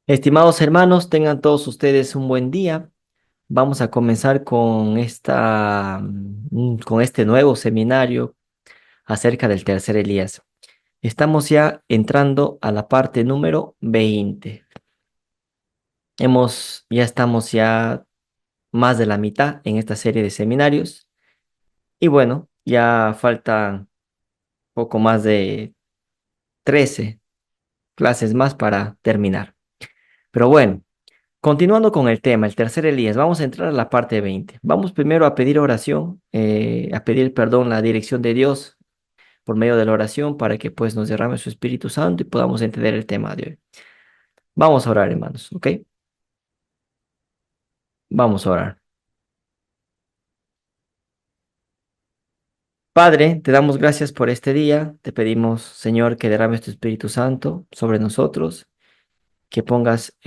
Estimados hermanos, tengan todos ustedes un buen día. Vamos a comenzar con con este nuevo seminario acerca del tercer Elías. Estamos ya entrando a la parte número 20. Ya estamos ya más de la mitad en esta serie de seminarios y bueno, ya faltan poco más de 13 clases más para terminar. Pero bueno. Continuando con el tema, el tercer Elías, vamos a entrar a la parte 20. Vamos primero a pedir oración, a pedir perdón, la dirección de Dios por medio de la oración para que pues nos derrame su Espíritu Santo y podamos entender el tema de hoy. Vamos a orar, hermanos, ¿ok? Vamos a orar. Padre, te damos gracias por este día. Te pedimos, Señor, que derrames tu Espíritu Santo sobre nosotros, que pongas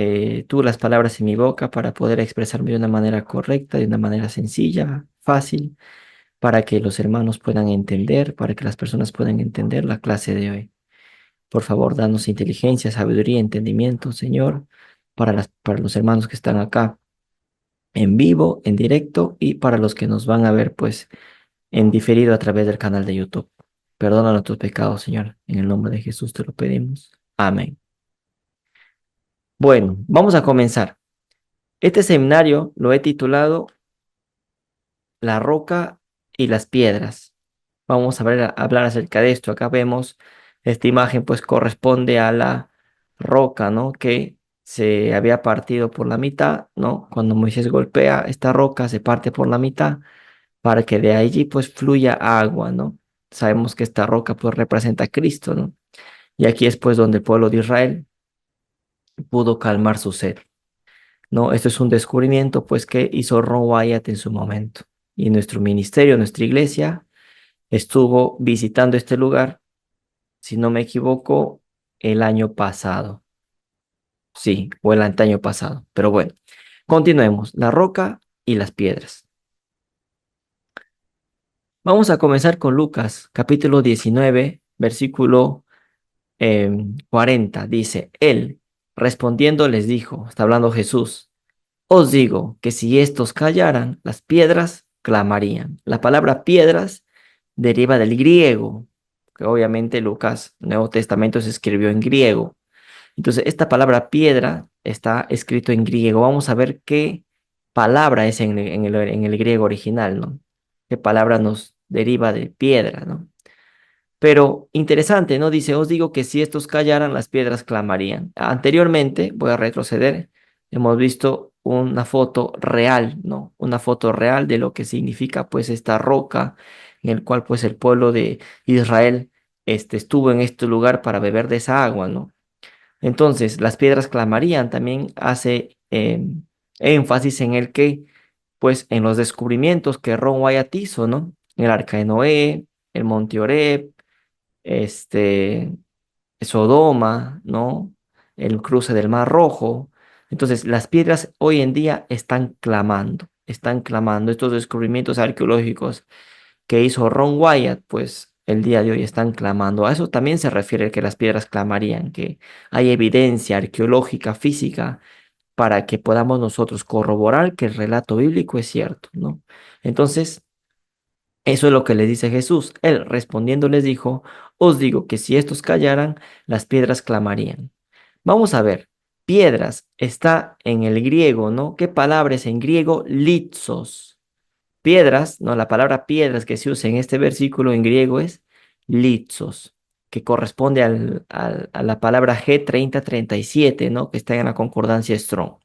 tú las palabras en mi boca para poder expresarme de una manera correcta, de una manera sencilla, fácil para que los hermanos puedan entender, para que las personas puedan entender la clase de hoy. Por favor, danos inteligencia, sabiduría, entendimiento, Señor, para los hermanos que están acá en vivo, en directo y para los que nos van a ver, pues, en diferido a través del canal de YouTube. Perdona nuestros pecados, Señor. En el nombre de Jesús te lo pedimos. Amén. Bueno, vamos a comenzar. Este seminario lo he titulado La roca y las piedras. Vamos a hablar acerca de esto. Acá vemos esta imagen, pues corresponde a la roca, ¿no? Que se había partido por la mitad, ¿no? Cuando Moisés golpea esta roca, se parte por la mitad para que de allí, pues, fluya agua, ¿no? Sabemos que esta roca, pues, representa a Cristo, ¿no? Y aquí es, pues, donde el pueblo de Israel pudo calmar su sed, ¿no? Esto es un descubrimiento, pues, que hizo Ron Wyatt en su momento. Y nuestro ministerio, nuestra iglesia, estuvo visitando este lugar si no me equivoco, el año pasado. Sí, o el antaño pasado. Pero bueno, continuemos. La roca y las piedras. Vamos a comenzar con Lucas, capítulo 19, versículo 40. Dice, él, respondiendo, les dijo, está hablando Jesús, os digo que si estos callaran, las piedras clamarían. La palabra piedras deriva del griego, que obviamente Lucas, Nuevo Testamento se escribió en griego. Entonces, esta palabra piedra está escrito en griego. Vamos a ver qué palabra es en el griego original, ¿no? ¿Qué palabra nos deriva de piedra, ¿no? Pero interesante, ¿no? Dice, os digo que si estos callaran, las piedras clamarían. Anteriormente, voy a retroceder, hemos visto una foto real, ¿no? Una foto real de lo que significa, pues, esta roca en el cual, pues, el pueblo de Israel, estuvo en este lugar para beber de esa agua, ¿no? Entonces, las piedras clamarían también hace énfasis en el que, pues, en los descubrimientos que Ron Wyatt hizo, ¿no? El Arca de Noé, el Monte Oreb, este, Sodoma, ¿no? El cruce del Mar Rojo. Entonces, las piedras hoy en día están clamando. Estos descubrimientos arqueológicos que hizo Ron Wyatt, pues el día de hoy están clamando. A eso también se refiere que las piedras clamarían, que hay evidencia arqueológica, física, para que podamos nosotros corroborar que el relato bíblico es cierto, ¿no? Entonces, eso es lo que les dice Jesús. Él respondiendo les dijo, os digo que si estos callaran, las piedras clamarían. Vamos a ver, piedras está en el griego, ¿no? ¿Qué palabra es en griego? Litzos. Piedras, ¿no? La palabra piedras que se usa en este versículo en griego es litzos, que corresponde a la palabra G3037, ¿no? Que está en la concordancia Strong.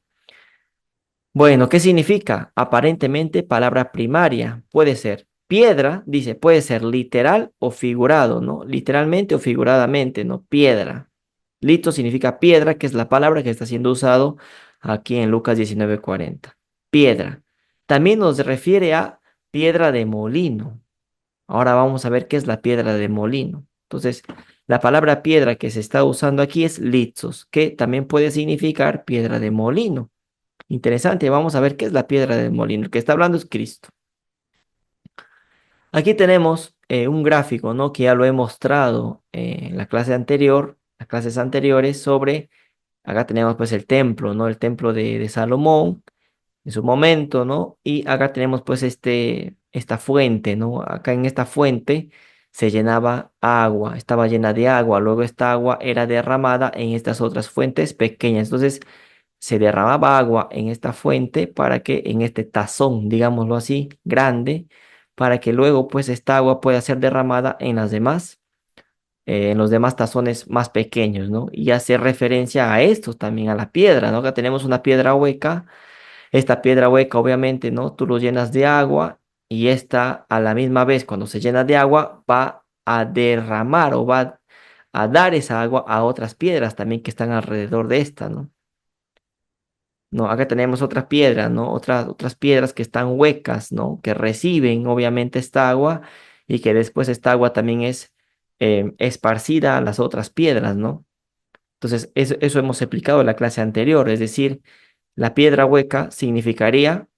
Bueno, ¿qué significa? Aparentemente palabra primaria. Puede ser piedra, dice, puede ser literal o figurado, ¿no? Literalmente o figuradamente, ¿no? Piedra. Lito significa piedra, que es la palabra que está siendo usado aquí en Lucas 19:40. Piedra. También nos refiere a piedra de molino. Ahora vamos a ver qué es la piedra de molino. Entonces, la palabra piedra que se está usando aquí es litzos, que también puede significar piedra de molino. Interesante, vamos a ver qué es la piedra del molino. El que está hablando es Cristo. Aquí tenemos un gráfico, ¿no? Que ya lo he mostrado en la clase anterior, las clases anteriores, sobre Acá tenemos pues el templo, ¿no? El templo de Salomón en su momento, ¿no? Y acá tenemos pues esta fuente, ¿no? Acá en esta fuente se llenaba agua, estaba llena de agua, luego esta agua era derramada en estas otras fuentes pequeñas. Entonces se derramaba agua en esta fuente para que en este tazón, digámoslo así, grande, para que luego pues esta agua pueda ser derramada en las demás, en los demás tazones más pequeños, ¿no? Y hace referencia a estos también, a la piedra, ¿no? Acá tenemos una piedra hueca. Esta piedra hueca, obviamente, ¿no? Tú lo llenas de agua y esta a la misma vez, cuando se llena de agua, va a derramar o va a dar esa agua a otras piedras también que están alrededor de esta, ¿no? No, acá tenemos otras piedras, ¿no? Otras piedras que están huecas, ¿no? Que reciben, obviamente, esta agua y que después esta agua también es esparcida a las otras piedras, ¿no? Entonces, eso hemos explicado en la clase anterior, es decir, la piedra hueca significaría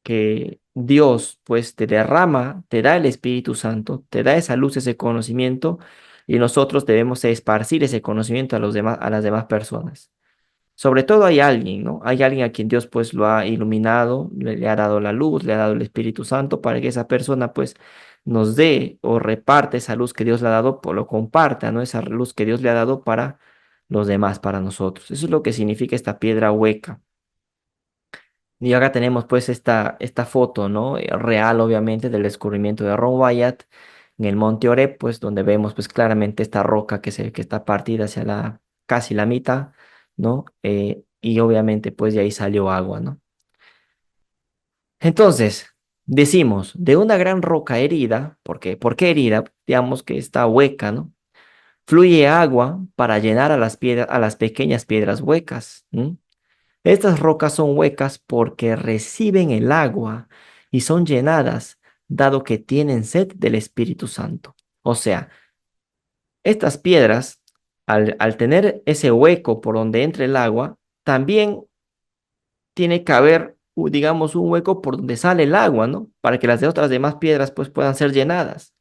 que Dios pues te derrama, te da el Espíritu Santo, te da esa luz, ese conocimiento, y nosotros debemos esparcir ese conocimiento a los demás, a las demás personas. Sobre todo hay alguien, ¿no? Hay alguien a quien Dios pues lo ha iluminado, le ha dado la luz, le ha dado el Espíritu Santo para que esa persona pues nos dé o reparte esa luz que Dios le ha dado, pues lo comparta, ¿no? Esa luz que Dios le ha dado para los demás, para nosotros. Eso es lo que significa esta piedra hueca. Y acá tenemos pues esta foto, ¿no? Real, obviamente, del descubrimiento de Ron Wyatt en el Monte Oreb, pues donde vemos pues claramente esta roca que está partida hacia casi la mitad, ¿no? Y obviamente pues de ahí salió agua, ¿no? Entonces, decimos, de una gran roca herida, ¿por qué herida? Digamos que está hueca, ¿no? Fluye agua para llenar a las piedras, a las pequeñas piedras huecas. Estas rocas son huecas porque reciben el agua y son llenadas, dado que tienen sed del Espíritu Santo. O sea, estas piedras, al tener ese hueco por donde entra el agua, también tiene que haber, digamos, un hueco por donde sale el agua, ¿no? Para que las de otras demás piedras pues puedan ser llenadas.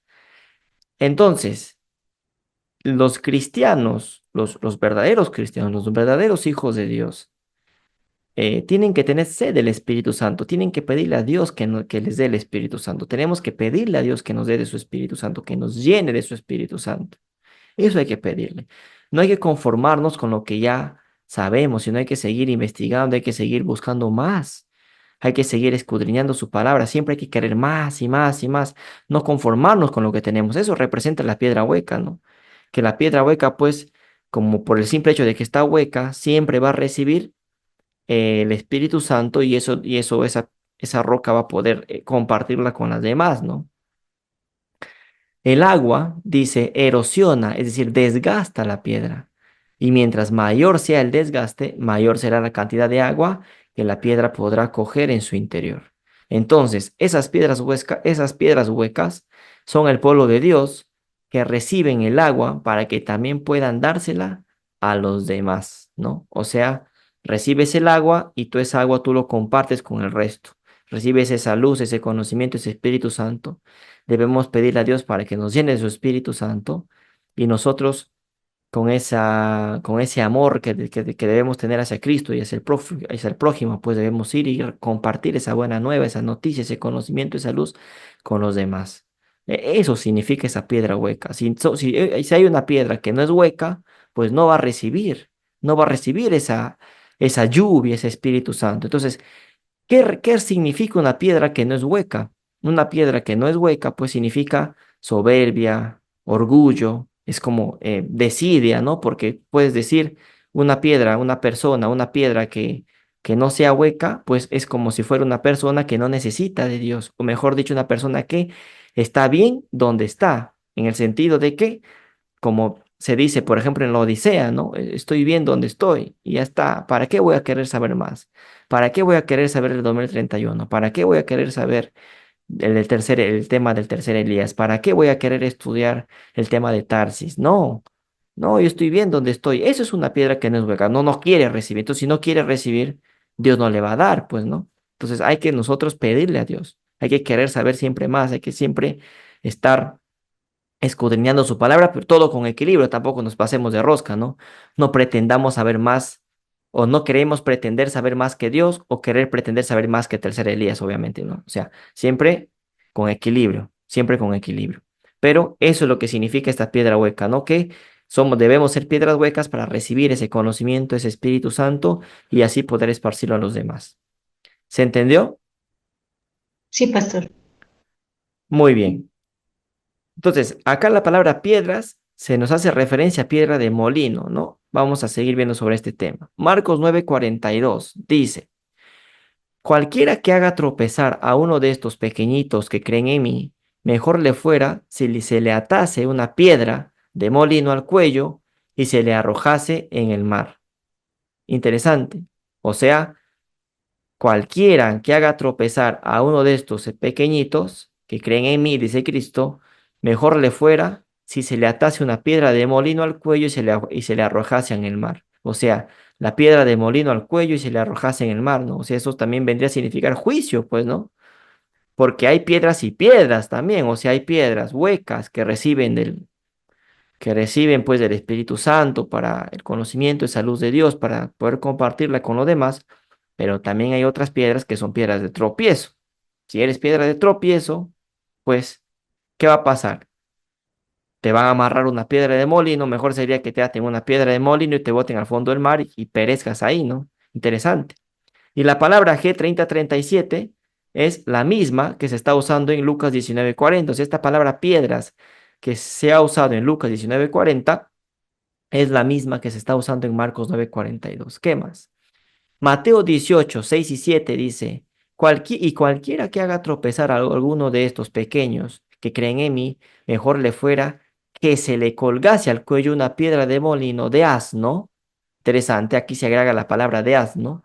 Entonces, los cristianos, los verdaderos cristianos, los verdaderos hijos de Dios, tienen que tener sed del Espíritu Santo, tienen que pedirle a Dios que les dé el Espíritu Santo. Tenemos que pedirle a Dios que nos dé de su Espíritu Santo, que nos llene de su Espíritu Santo. Eso hay que pedirle. No hay que conformarnos con lo que ya sabemos, sino hay que seguir investigando, hay que seguir buscando más. Hay que seguir escudriñando su palabra. Siempre hay que querer más y más y más. No conformarnos con lo que tenemos. Eso representa la piedra hueca, ¿no? Que la piedra hueca, pues, como por el simple hecho de que está hueca, siempre va a recibir el Espíritu Santo esa roca va a poder compartirla con las demás, ¿no? El agua, dice, erosiona, es decir, desgasta la piedra. Y mientras mayor sea el desgaste, mayor será la cantidad de agua que la piedra podrá coger en su interior. Entonces, esas piedras huecas son el pueblo de Dios que reciben el agua para que también puedan dársela a los demás, ¿no? O sea, recibes el agua y tú esa agua tú lo compartes con el resto. Recibes esa luz, ese conocimiento, ese Espíritu Santo. Debemos pedirle a Dios para que nos llene de su Espíritu Santo y nosotros con ese amor que debemos tener hacia Cristo y hacia el prójimo, pues debemos ir y compartir esa buena nueva, esa noticia, ese conocimiento, esa luz con los demás. Eso significa esa piedra hueca. Si hay una piedra que no es hueca, pues no va a recibir esa lluvia, ese Espíritu Santo. Entonces, ¿qué significa una piedra que no es hueca? Una piedra que no es hueca, pues significa soberbia, orgullo, es como desidia, ¿no? Porque puedes decir una piedra, una persona, una piedra que no sea hueca, pues es como si fuera una persona que no necesita de Dios, o mejor dicho, una persona que está bien donde está, en el sentido de que como se dice, por ejemplo, en la Odisea, ¿no? Estoy bien donde estoy y ya está. ¿Para qué voy a querer saber más? ¿Para qué voy a querer saber el 2031? ¿Para qué voy a querer saber el tema del tercer Elías? ¿Para qué voy a querer estudiar el tema de Tarsis? No, no, yo estoy bien donde estoy. Eso es una piedra que no es hueca, no quiere recibir. Entonces, si no quiere recibir, Dios no le va a dar, pues, ¿no? Entonces, hay que nosotros pedirle a Dios. Hay que querer saber siempre más, hay que siempre estar escudriñando su palabra, pero todo con equilibrio, tampoco nos pasemos de rosca, ¿no? No pretendamos saber más o no queremos pretender saber más que Dios o querer pretender saber más que tercer Elías, obviamente, ¿no? O sea, siempre con equilibrio, siempre con equilibrio. Pero eso es lo que significa esta piedra hueca, ¿no? Que debemos ser piedras huecas para recibir ese conocimiento, ese Espíritu Santo y así poder esparcirlo a los demás. ¿Se entendió? Sí, pastor. Muy bien. Entonces, acá la palabra piedras se nos hace referencia a piedra de molino, ¿no? Vamos a seguir viendo sobre este tema. Marcos 9:42 dice, cualquiera que haga tropezar a uno de estos pequeñitos que creen en mí, mejor le fuera si se le atase una piedra de molino al cuello y se le arrojase en el mar. Interesante. O sea, cualquiera que haga tropezar a uno de estos pequeñitos que creen en mí, dice Cristo, mejor le fuera si se le atase una piedra de molino al cuello y se le arrojase en el mar. O sea, la piedra de molino al cuello y se le arrojase en el mar, ¿no? O sea, eso también vendría a significar juicio, pues, ¿no? Porque hay piedras y piedras también, o sea, hay piedras huecas que reciben pues del Espíritu Santo para el conocimiento, esa luz de Dios, para poder compartirla con los demás, pero también hay otras piedras que son piedras de tropiezo. Si eres piedra de tropiezo, pues, ¿qué va a pasar? Te van a amarrar una piedra de molino, mejor sería que te aten una piedra de molino y te boten al fondo del mar y perezcas ahí, ¿no? Interesante. Y la palabra G3037 es la misma que se está usando en Lucas 19:40. O sea, esta palabra piedras que se ha usado en Lucas 19:40 es la misma que se está usando en Marcos 9:42. ¿Qué más? Mateo 18:6 y 7 dice, cualquiera que haga tropezar a alguno de estos pequeños que creen en mí, mejor le fuera que se le colgase al cuello una piedra de molino de asno. Interesante, aquí se agrega la palabra de asno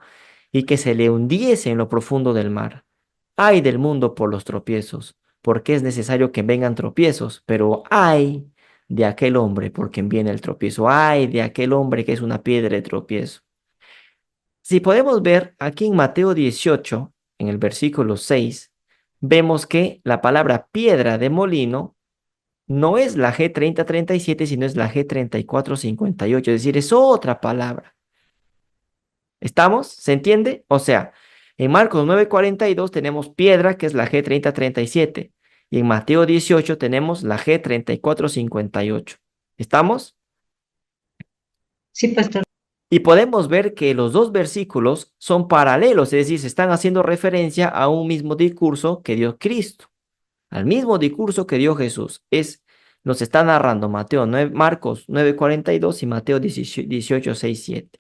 y que se le hundiese en lo profundo del mar. Ay del mundo por los tropiezos, porque es necesario que vengan tropiezos, pero ay de aquel hombre por quien viene el tropiezo, ay de aquel hombre que es una piedra de tropiezo. Si podemos ver aquí en Mateo 18, en el versículo 6, vemos que la palabra piedra de molino no es la G3037, sino es la G3458, es decir, es otra palabra. ¿Estamos? ¿Se entiende? O sea, en Marcos 9:42 tenemos piedra, que es la G3037, y en Mateo 18 tenemos la G3458. ¿Estamos? Sí, pastor. Y podemos ver que los dos versículos son paralelos, es decir, se están haciendo referencia a un mismo discurso que dio Cristo, al mismo discurso que dio Jesús. Nos está narrando Marcos 9:42 y Mateo 18:6-7.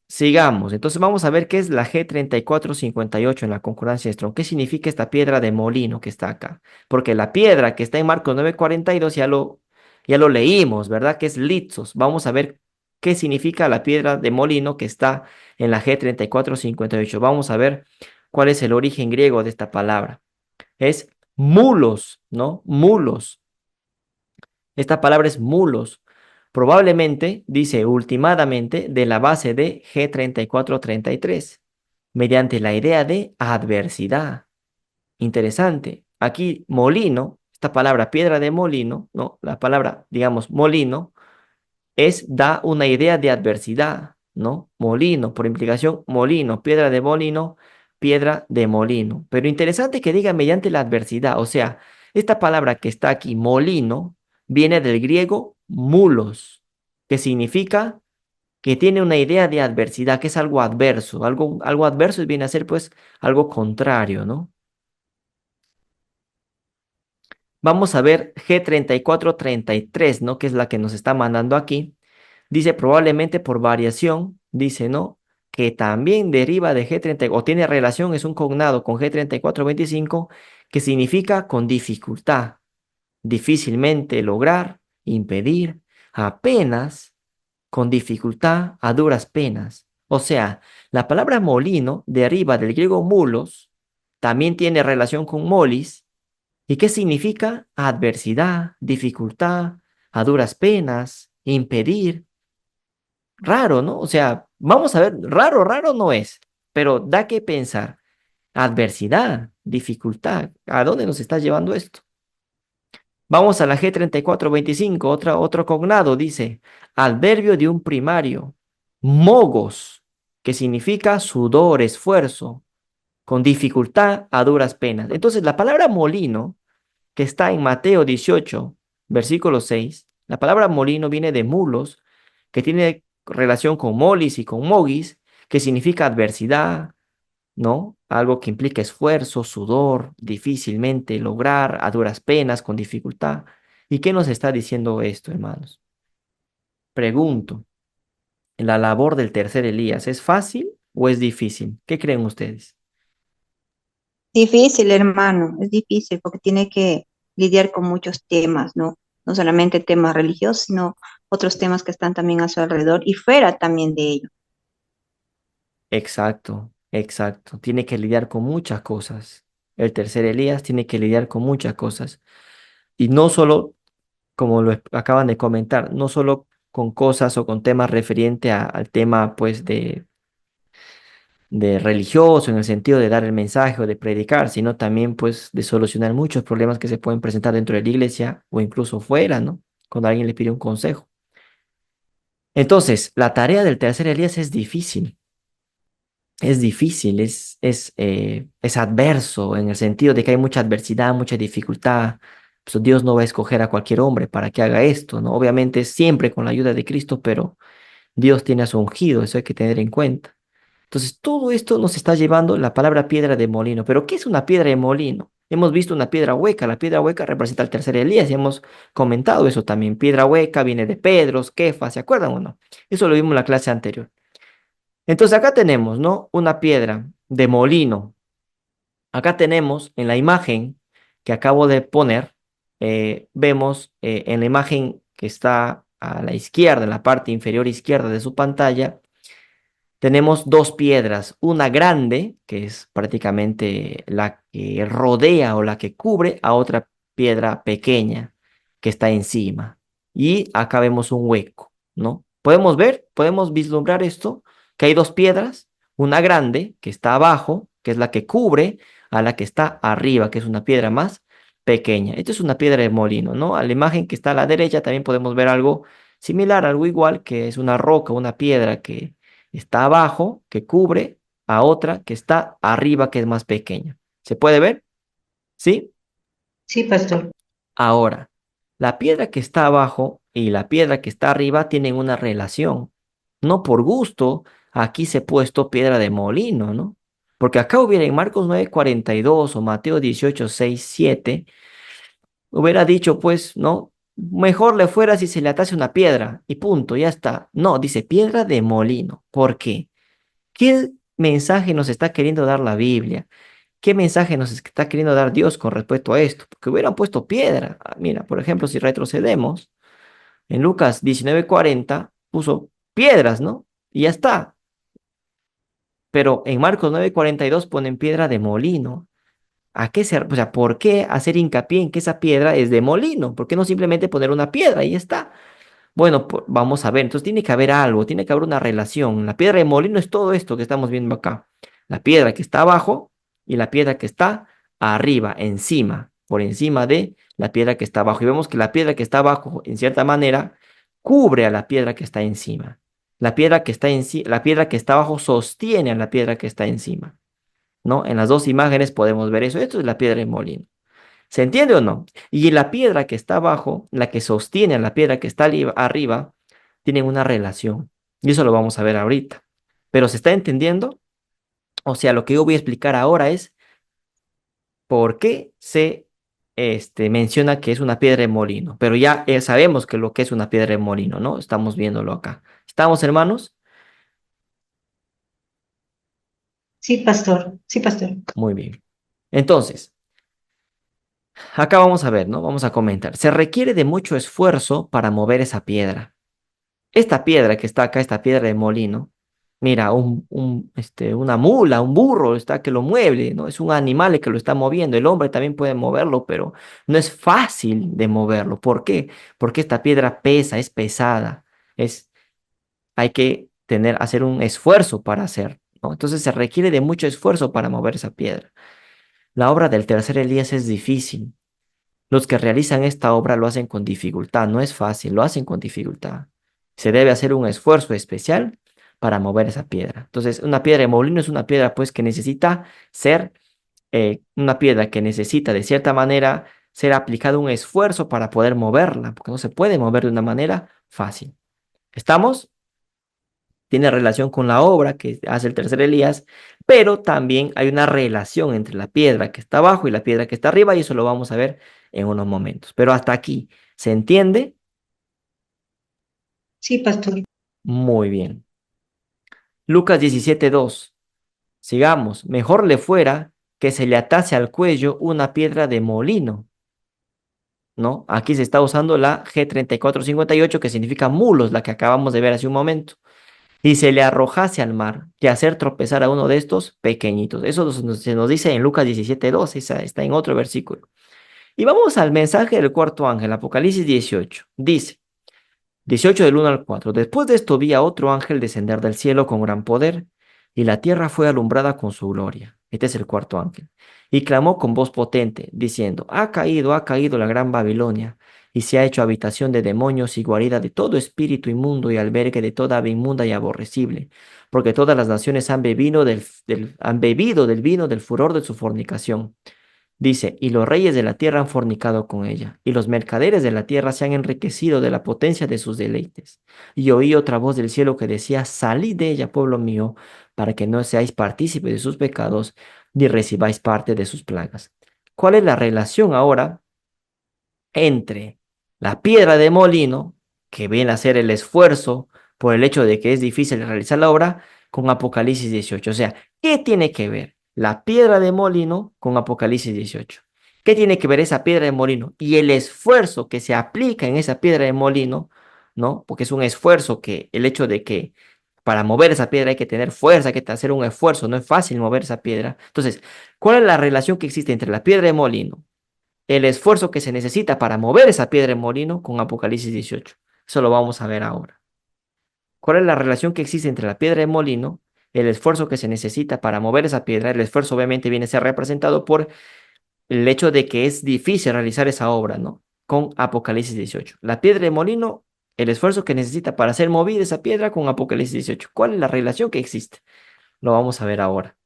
Sigamos. Entonces vamos a ver qué es la G3458 en la concordancia de Strong. ¿Qué significa esta piedra de molino que está acá? Porque la piedra que está en Marcos 9:42 ya lo leímos, ¿verdad? Que es litsos. Vamos a ver qué significa la piedra de molino que está en la G3458. Vamos a ver cuál es el origen griego de esta palabra. Es mulos, ¿no? Mulos. Esta palabra es mulos. Probablemente, dice últimamente, de la base de G3433, mediante la idea de adversidad. Interesante. Aquí, molino, esta palabra piedra de molino, ¿no? La palabra, digamos, molino, da una idea de adversidad, ¿no? Molino, por implicación, molino, piedra de molino. Pero interesante que diga mediante la adversidad, o sea, esta palabra que está aquí, molino, viene del griego mulos, que significa que tiene una idea de adversidad, que es algo adverso, algo adverso viene a ser pues algo contrario, ¿no? Vamos a ver G3433, ¿no? Que es la que nos está mandando aquí. Dice probablemente por variación, dice, ¿no? Que también deriva de G30 o tiene relación, es un cognado con G3425, que significa con dificultad, difícilmente lograr, impedir, apenas, con dificultad, a duras penas. O sea, la palabra molino deriva del griego mulos, también tiene relación con molis. ¿Y qué significa? Adversidad, dificultad, a duras penas, impedir. Raro, ¿no? O sea, vamos a ver, raro no es, pero da que pensar. Adversidad, dificultad, ¿a dónde nos está llevando esto? Vamos a la G3425, otro cognado, dice, adverbio de un primario, mogos, que significa sudor, esfuerzo, con dificultad a duras penas. Entonces, la palabra molino, que está en Mateo 18, versículo 6, la palabra molino viene de mulos, que tiene relación con molis y con mogis, que significa adversidad, ¿no? Algo que implica esfuerzo, sudor, difícilmente lograr, a duras penas, con dificultad. ¿Y qué nos está diciendo esto, hermanos? Pregunto, ¿la labor del tercer Elías es fácil o es difícil? ¿Qué creen ustedes? Difícil, hermano, es difícil porque tiene que lidiar con muchos temas, ¿no? No solamente temas religiosos, sino otros temas que están también a su alrededor y fuera también de ello. Exacto, exacto. Tiene que lidiar con muchas cosas. El tercer Elías tiene que lidiar con muchas cosas. Y no solo, como acaban de comentar, no solo con cosas o con temas referente al tema, pues, de religioso, en el sentido de dar el mensaje o de predicar, sino también, pues, de solucionar muchos problemas que se pueden presentar dentro de la iglesia o incluso fuera, ¿no? Cuando alguien le pide un consejo. Entonces, la tarea del tercer Elías es difícil. Es difícil, es adverso en el sentido de que hay mucha adversidad, mucha dificultad. Pues Dios no va a escoger a cualquier hombre para que haga esto, ¿no? Obviamente siempre con la ayuda de Cristo, pero Dios tiene a su ungido, eso hay que tener en cuenta. Entonces, todo esto nos está llevando la palabra piedra de molino. ¿Pero qué es una piedra de molino? Hemos visto una piedra hueca. La piedra hueca representa al tercer Elías y hemos comentado eso también. Piedra hueca viene de Pedros, Kefas, ¿se acuerdan o no? Eso lo vimos en la clase anterior. Entonces acá tenemos, ¿no? Una piedra de molino. Acá tenemos en la imagen que acabo de poner, vemos en la imagen que está a la izquierda, en la parte inferior izquierda de su pantalla, tenemos dos piedras, una grande, que es prácticamente la que rodea o la que cubre a otra piedra pequeña que está encima. Y acá vemos un hueco, ¿no? Podemos ver, podemos vislumbrar esto, que hay dos piedras, una grande que está abajo, que es la que cubre, a la que está arriba, que es una piedra más pequeña. Esta es una piedra de molino, ¿no? A la imagen que está a la derecha también podemos ver algo similar, algo igual, que es una roca, una piedra que está abajo, que cubre a otra que está arriba, que es más pequeña. ¿Se puede ver? ¿Sí? Sí, pastor. Ahora, la piedra que está abajo y la piedra que está arriba tienen una relación. No por gusto, aquí se ha puesto piedra de molino, ¿no? Porque acá hubiera en Marcos 9:42 o Mateo 18:6-7, hubiera dicho, pues, ¿no? Mejor le fuera si se le atase una piedra y punto, ya está. No, dice piedra de molino. ¿Por qué? ¿Qué mensaje nos está queriendo dar la Biblia? ¿Qué mensaje nos está queriendo dar Dios con respecto a esto? Porque hubieran puesto piedra. Mira, por ejemplo, si retrocedemos, en Lucas 19:40 puso piedras, ¿no? Y ya está. Pero en Marcos 9:42 ponen piedra de molino. ¿A qué se, o sea, por qué hacer hincapié en que esa piedra es de molino? ¿Por qué no simplemente poner una piedra y ya está? Bueno, vamos a ver, entonces tiene que haber algo, tiene que haber una relación. La piedra de molino es todo esto que estamos viendo acá. La piedra que está abajo y la piedra que está arriba, encima, por encima de la piedra que está abajo. Y vemos que la piedra que está abajo, en cierta manera, cubre a la piedra que está encima. La piedra que está abajo sostiene a la piedra que está encima, ¿no? En las dos imágenes podemos ver eso. Esto es la piedra de molino. ¿Se entiende o no? Y la piedra que está abajo, la que sostiene a la piedra que está arriba, tienen una relación. Y eso lo vamos a ver ahorita. Pero ¿se está entendiendo? O sea, lo que yo voy a explicar ahora es por qué se menciona que es una piedra de molino. Pero ya sabemos que lo que es una piedra de molino, ¿no? Estamos viéndolo acá. ¿Estamos, hermanos? Sí, pastor. Sí, pastor. Muy bien. Entonces, acá vamos a ver, ¿no? Vamos a comentar. Se requiere de mucho esfuerzo para mover esa piedra. Esta piedra que está acá, esta piedra de molino, mira, una mula, un burro está que lo mueve, ¿no? Es un animal el que lo está moviendo. El hombre también puede moverlo, pero no es fácil de moverlo. ¿Por qué? Porque esta piedra pesa, es pesada. Hay que hacer un esfuerzo para hacer, ¿no? Entonces se requiere de mucho esfuerzo para mover esa piedra. La obra del tercer Elías es difícil. Los que realizan esta obra lo hacen con dificultad, no es fácil, lo hacen con dificultad. Se debe hacer un esfuerzo especial para mover esa piedra. Entonces, una piedra de molino es una piedra pues que necesita ser una piedra que necesita de cierta manera ser aplicado un esfuerzo para poder moverla, porque no se puede mover de una manera fácil. ¿Estamos? Tiene relación con la obra que hace el tercer Elías, pero también hay una relación entre la piedra que está abajo y la piedra que está arriba, y eso lo vamos a ver en unos momentos. Pero hasta aquí, ¿se entiende? Sí, pastor. Muy bien. Lucas 17:2. Sigamos. Mejor le fuera que se le atase al cuello una piedra de molino, ¿no? Aquí se está usando la G3458, que significa mulos, la que acabamos de ver hace un momento. Y se le arrojase al mar, y hacer tropezar a uno de estos pequeñitos. Eso se nos dice en Lucas 17:2, esa está en otro versículo. Y vamos al mensaje del cuarto ángel, Apocalipsis 18. Dice, 18 del 1 al 4. Después de esto vi a otro ángel descender del cielo con gran poder, y la tierra fue alumbrada con su gloria. Este es el cuarto ángel. Y clamó con voz potente, diciendo, ha caído la gran Babilonia, y se ha hecho habitación de demonios y guarida de todo espíritu inmundo y albergue de toda ave inmunda y aborrecible, porque todas las naciones han bebido del vino del furor de su fornicación. Dice, y los reyes de la tierra han fornicado con ella, y los mercaderes de la tierra se han enriquecido de la potencia de sus deleites. Y oí otra voz del cielo que decía, salid de ella, pueblo mío, para que no seáis partícipes de sus pecados, ni recibáis parte de sus plagas. ¿Cuál es la relación ahora entre la piedra de molino, que viene a ser el esfuerzo por el hecho de que es difícil realizar la obra, con Apocalipsis 18? O sea, ¿qué tiene que ver la piedra de molino con Apocalipsis 18? ¿Qué tiene que ver esa piedra de molino y el esfuerzo que se aplica en esa piedra de molino? ¿No? Porque es un esfuerzo que el hecho de que para mover esa piedra hay que tener fuerza, hay que hacer un esfuerzo, no es fácil mover esa piedra. Entonces, ¿cuál es la relación que existe entre la piedra de molino, el esfuerzo que se necesita para mover esa piedra en molino, con Apocalipsis 18? Eso lo vamos a ver ahora. ¿Cuál es la relación que existe entre la piedra de molino, el esfuerzo que se necesita para mover esa piedra? El esfuerzo obviamente viene a ser representado por el hecho de que es difícil realizar esa obra, ¿no? Con Apocalipsis 18. La piedra de molino, el esfuerzo que necesita para hacer movida esa piedra, con Apocalipsis 18. ¿Cuál es la relación que existe? Lo vamos a ver ahora.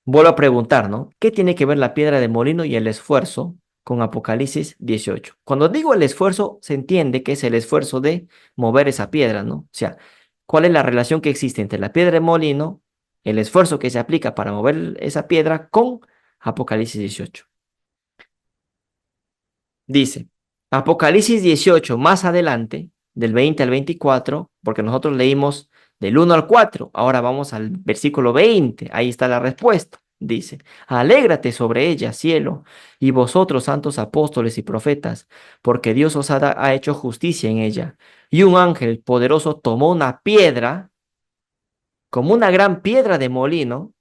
Vuelvo a preguntar, ¿no? ¿Qué tiene que ver la piedra de molino y el esfuerzo con Apocalipsis 18? Cuando digo el esfuerzo, se entiende que es el esfuerzo de mover esa piedra, ¿no? O sea, ¿cuál es la relación que existe entre la piedra de molino, el esfuerzo que se aplica para mover esa piedra, con Apocalipsis 18? Dice, Apocalipsis 18, más adelante, del 20 al 24, porque nosotros leímos del 1 al 4, ahora vamos al versículo 20, ahí está la respuesta. Dice, alégrate sobre ella, cielo, y vosotros, santos apóstoles y profetas, porque Dios ha hecho justicia en ella. Y un ángel poderoso tomó una piedra, como una gran piedra de molino,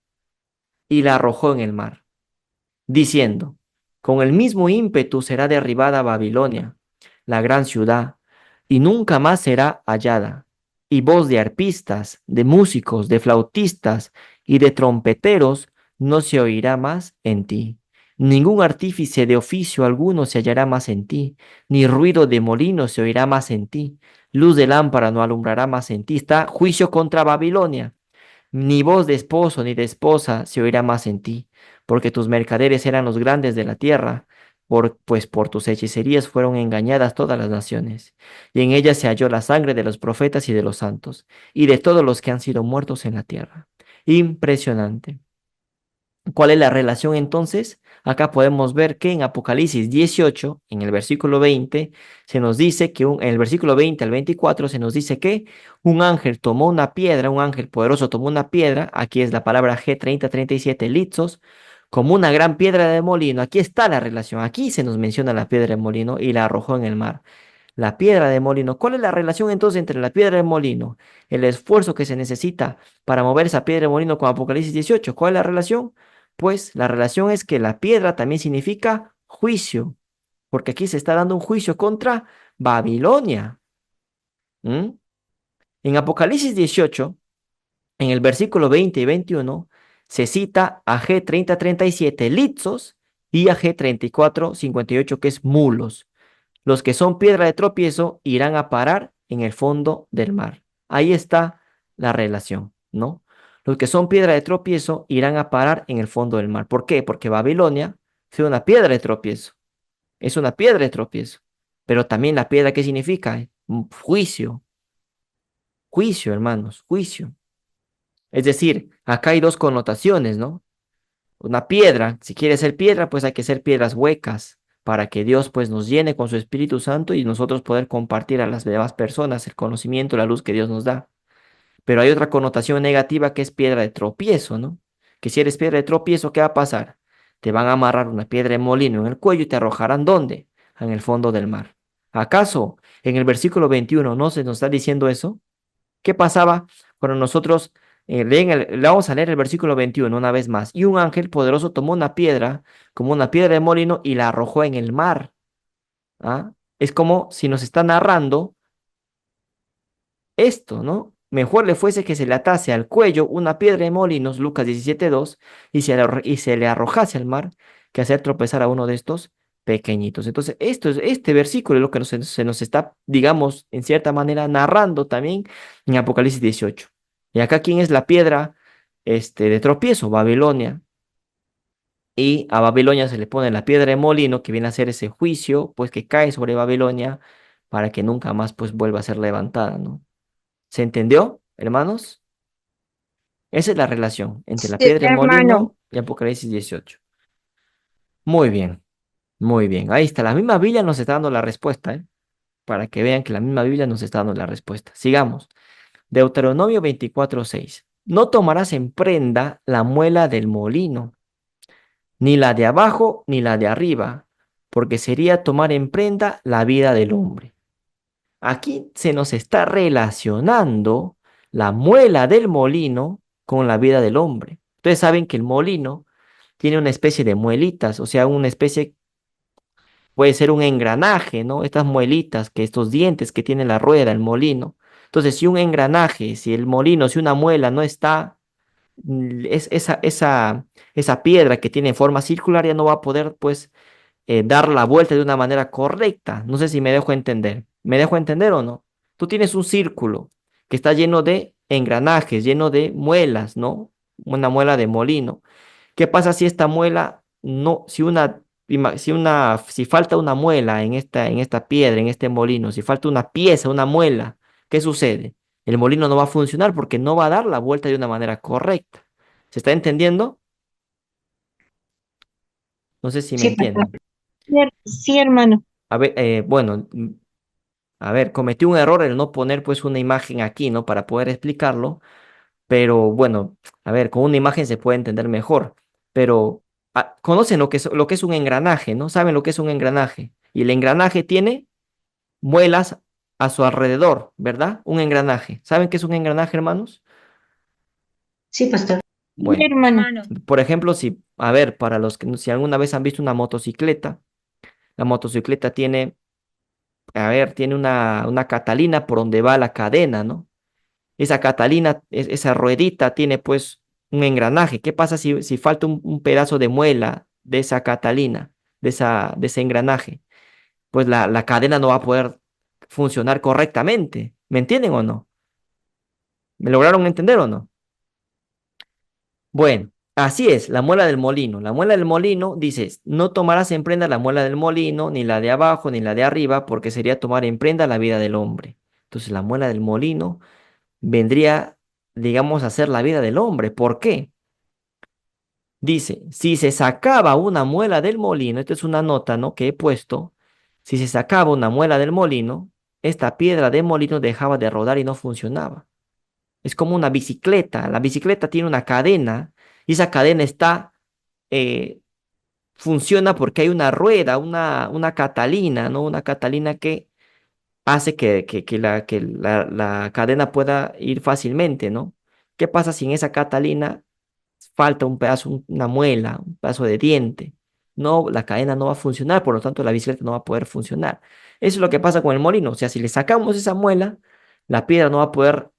y la arrojó en el mar, diciendo, con el mismo ímpetu será derribada Babilonia, la gran ciudad, y nunca más será hallada. Y voz de arpistas, de músicos, de flautistas y de trompeteros no se oirá más en ti. Ningún artífice de oficio alguno se hallará más en ti, ni ruido de molino se oirá más en ti. Luz de lámpara no alumbrará más en ti. Está juicio contra Babilonia. Ni voz de esposo ni de esposa se oirá más en ti, porque tus mercaderes eran los grandes de la tierra, pues por tus hechicerías fueron engañadas todas las naciones, y en ellas se halló la sangre de los profetas y de los santos, y de todos los que han sido muertos en la tierra. Impresionante. ¿Cuál es la relación entonces? Acá podemos ver que en Apocalipsis 18, en el versículo 20, se nos dice que en el versículo 20 al 24 se nos dice que un ángel tomó una piedra, un ángel poderoso tomó una piedra, aquí es la palabra G3037, litzos, como una gran piedra de molino. Aquí está la relación, aquí se nos menciona la piedra de molino y la arrojó en el mar. La piedra de molino. ¿Cuál es la relación entonces entre la piedra de molino, el esfuerzo que se necesita para mover esa piedra de molino, con Apocalipsis 18? ¿Cuál es la relación? Pues la relación es que la piedra también significa juicio, porque aquí se está dando un juicio contra Babilonia. ¿Mm? En Apocalipsis 18, en el versículo 20 y 21, se cita a G3037, litzos, IAG 3458, que es mulos. Los que son piedra de tropiezo irán a parar en el fondo del mar. Ahí está la relación, ¿no? Los que son piedra de tropiezo irán a parar en el fondo del mar. ¿Por qué? Porque Babilonia es una piedra de tropiezo. Es una piedra de tropiezo. Pero también la piedra, ¿qué significa? Un juicio. Juicio, hermanos, juicio. Es decir, acá hay dos connotaciones, ¿no? Una piedra, si quiere ser piedra, pues hay que ser piedras huecas para que Dios pues nos llene con su Espíritu Santo y nosotros poder compartir a las demás personas el conocimiento, la luz que Dios nos da. Pero hay otra connotación negativa que es piedra de tropiezo, ¿no? Que si eres piedra de tropiezo, ¿qué va a pasar? Te van a amarrar una piedra de molino en el cuello y te arrojarán ¿dónde? En el fondo del mar. ¿Acaso en el versículo 21 no se nos está diciendo eso? ¿Qué pasaba cuando nosotros le vamos a leer el versículo 21 una vez más? Y un ángel poderoso tomó una piedra, como una piedra de molino, y la arrojó en el mar. ¿Ah? Es como si nos está narrando esto, ¿no? Mejor le fuese que se le atase al cuello una piedra de molinos, Lucas 17:2, y se le arrojase al mar, que hacer tropezar a uno de estos pequeñitos. Entonces, este versículo es lo que se nos está, digamos, en cierta manera, narrando también en Apocalipsis 18. Y acá, ¿quién es la piedra de tropiezo? Babilonia. Y a Babilonia se le pone la piedra de molino, que viene a ser ese juicio, pues que cae sobre Babilonia para que nunca más, pues, vuelva a ser levantada, ¿no? ¿Se entendió, hermanos? Esa es la relación entre la Sí, piedra de hermano. molino y Apocalipsis 18. Muy bien, muy bien. Ahí está. La misma Biblia nos está dando la respuesta, ¿eh? Para que vean que la misma Biblia nos está dando la respuesta. Sigamos. Deuteronomio 24:6. No tomarás en prenda la muela del molino, ni la de abajo ni la de arriba, porque sería tomar en prenda la vida del hombre. Aquí se nos está relacionando la muela del molino con la vida del hombre. Ustedes saben que el molino tiene una especie de muelitas, o sea, una especie, puede ser un engranaje, ¿no? Estas muelitas, que estos dientes que tiene la rueda, el molino. Entonces, si un engranaje, si el molino, si una muela no está, esa piedra que tiene forma circular ya no va a poder, pues, dar la vuelta de una manera correcta. No sé si me dejo entender. ¿Me dejo entender o no? Tú tienes un círculo que está lleno de engranajes, lleno de muelas, ¿no? Una muela de molino. ¿Qué pasa si esta muela no, si falta una muela en esta piedra, en este molino, si falta una pieza, una muela, ¿qué sucede? El molino no va a funcionar porque no va a dar la vuelta de una manera correcta. ¿Se está entendiendo? No sé si me Sí, pastor. entienden. Sí, hermano. A ver, bueno, a ver, cometí un error el no poner pues una imagen aquí, ¿no? Para poder explicarlo, pero bueno, a ver, con una imagen se puede entender mejor, pero conocen lo que es un engranaje, ¿no? Saben lo que es un engranaje. Y el engranaje tiene muelas a su alrededor, ¿verdad? Un engranaje. ¿Saben qué es un engranaje, hermanos? Sí, pastor. Sí, Bueno, hermano. por ejemplo, a ver, para los que, si alguna vez han visto una motocicleta, la motocicleta tiene, a ver, tiene una catalina por donde va la cadena, ¿no? Esa catalina, esa ruedita tiene pues un engranaje. ¿Qué pasa si falta un pedazo de muela de esa catalina, de ese engranaje? Pues la cadena no va a poder funcionar correctamente. ¿Me entienden o no? ¿Me lograron entender o no? Bueno, así es, la muela del molino. La muela del molino, dices, no tomarás en prenda la muela del molino, ni la de abajo, ni la de arriba, porque sería tomar en prenda la vida del hombre. Entonces la muela del molino vendría, digamos, a ser la vida del hombre. ¿Por qué? Dice, si se sacaba una muela del molino, esta es una nota, ¿no? Que he puesto, si se sacaba una muela del molino, esta piedra de molino dejaba de rodar y no funcionaba. Es como una bicicleta. La bicicleta tiene una cadena y esa cadena eh, funciona porque hay una rueda, una catalina, ¿no? Una catalina que hace que la cadena pueda ir fácilmente, ¿no? ¿Qué pasa si en esa catalina falta un pedazo, una muela, un pedazo de diente? No, la cadena no va a funcionar, por lo tanto la bicicleta no va a poder funcionar. Eso es lo que pasa con el molino, o sea, si le sacamos esa muela, la piedra no va a poder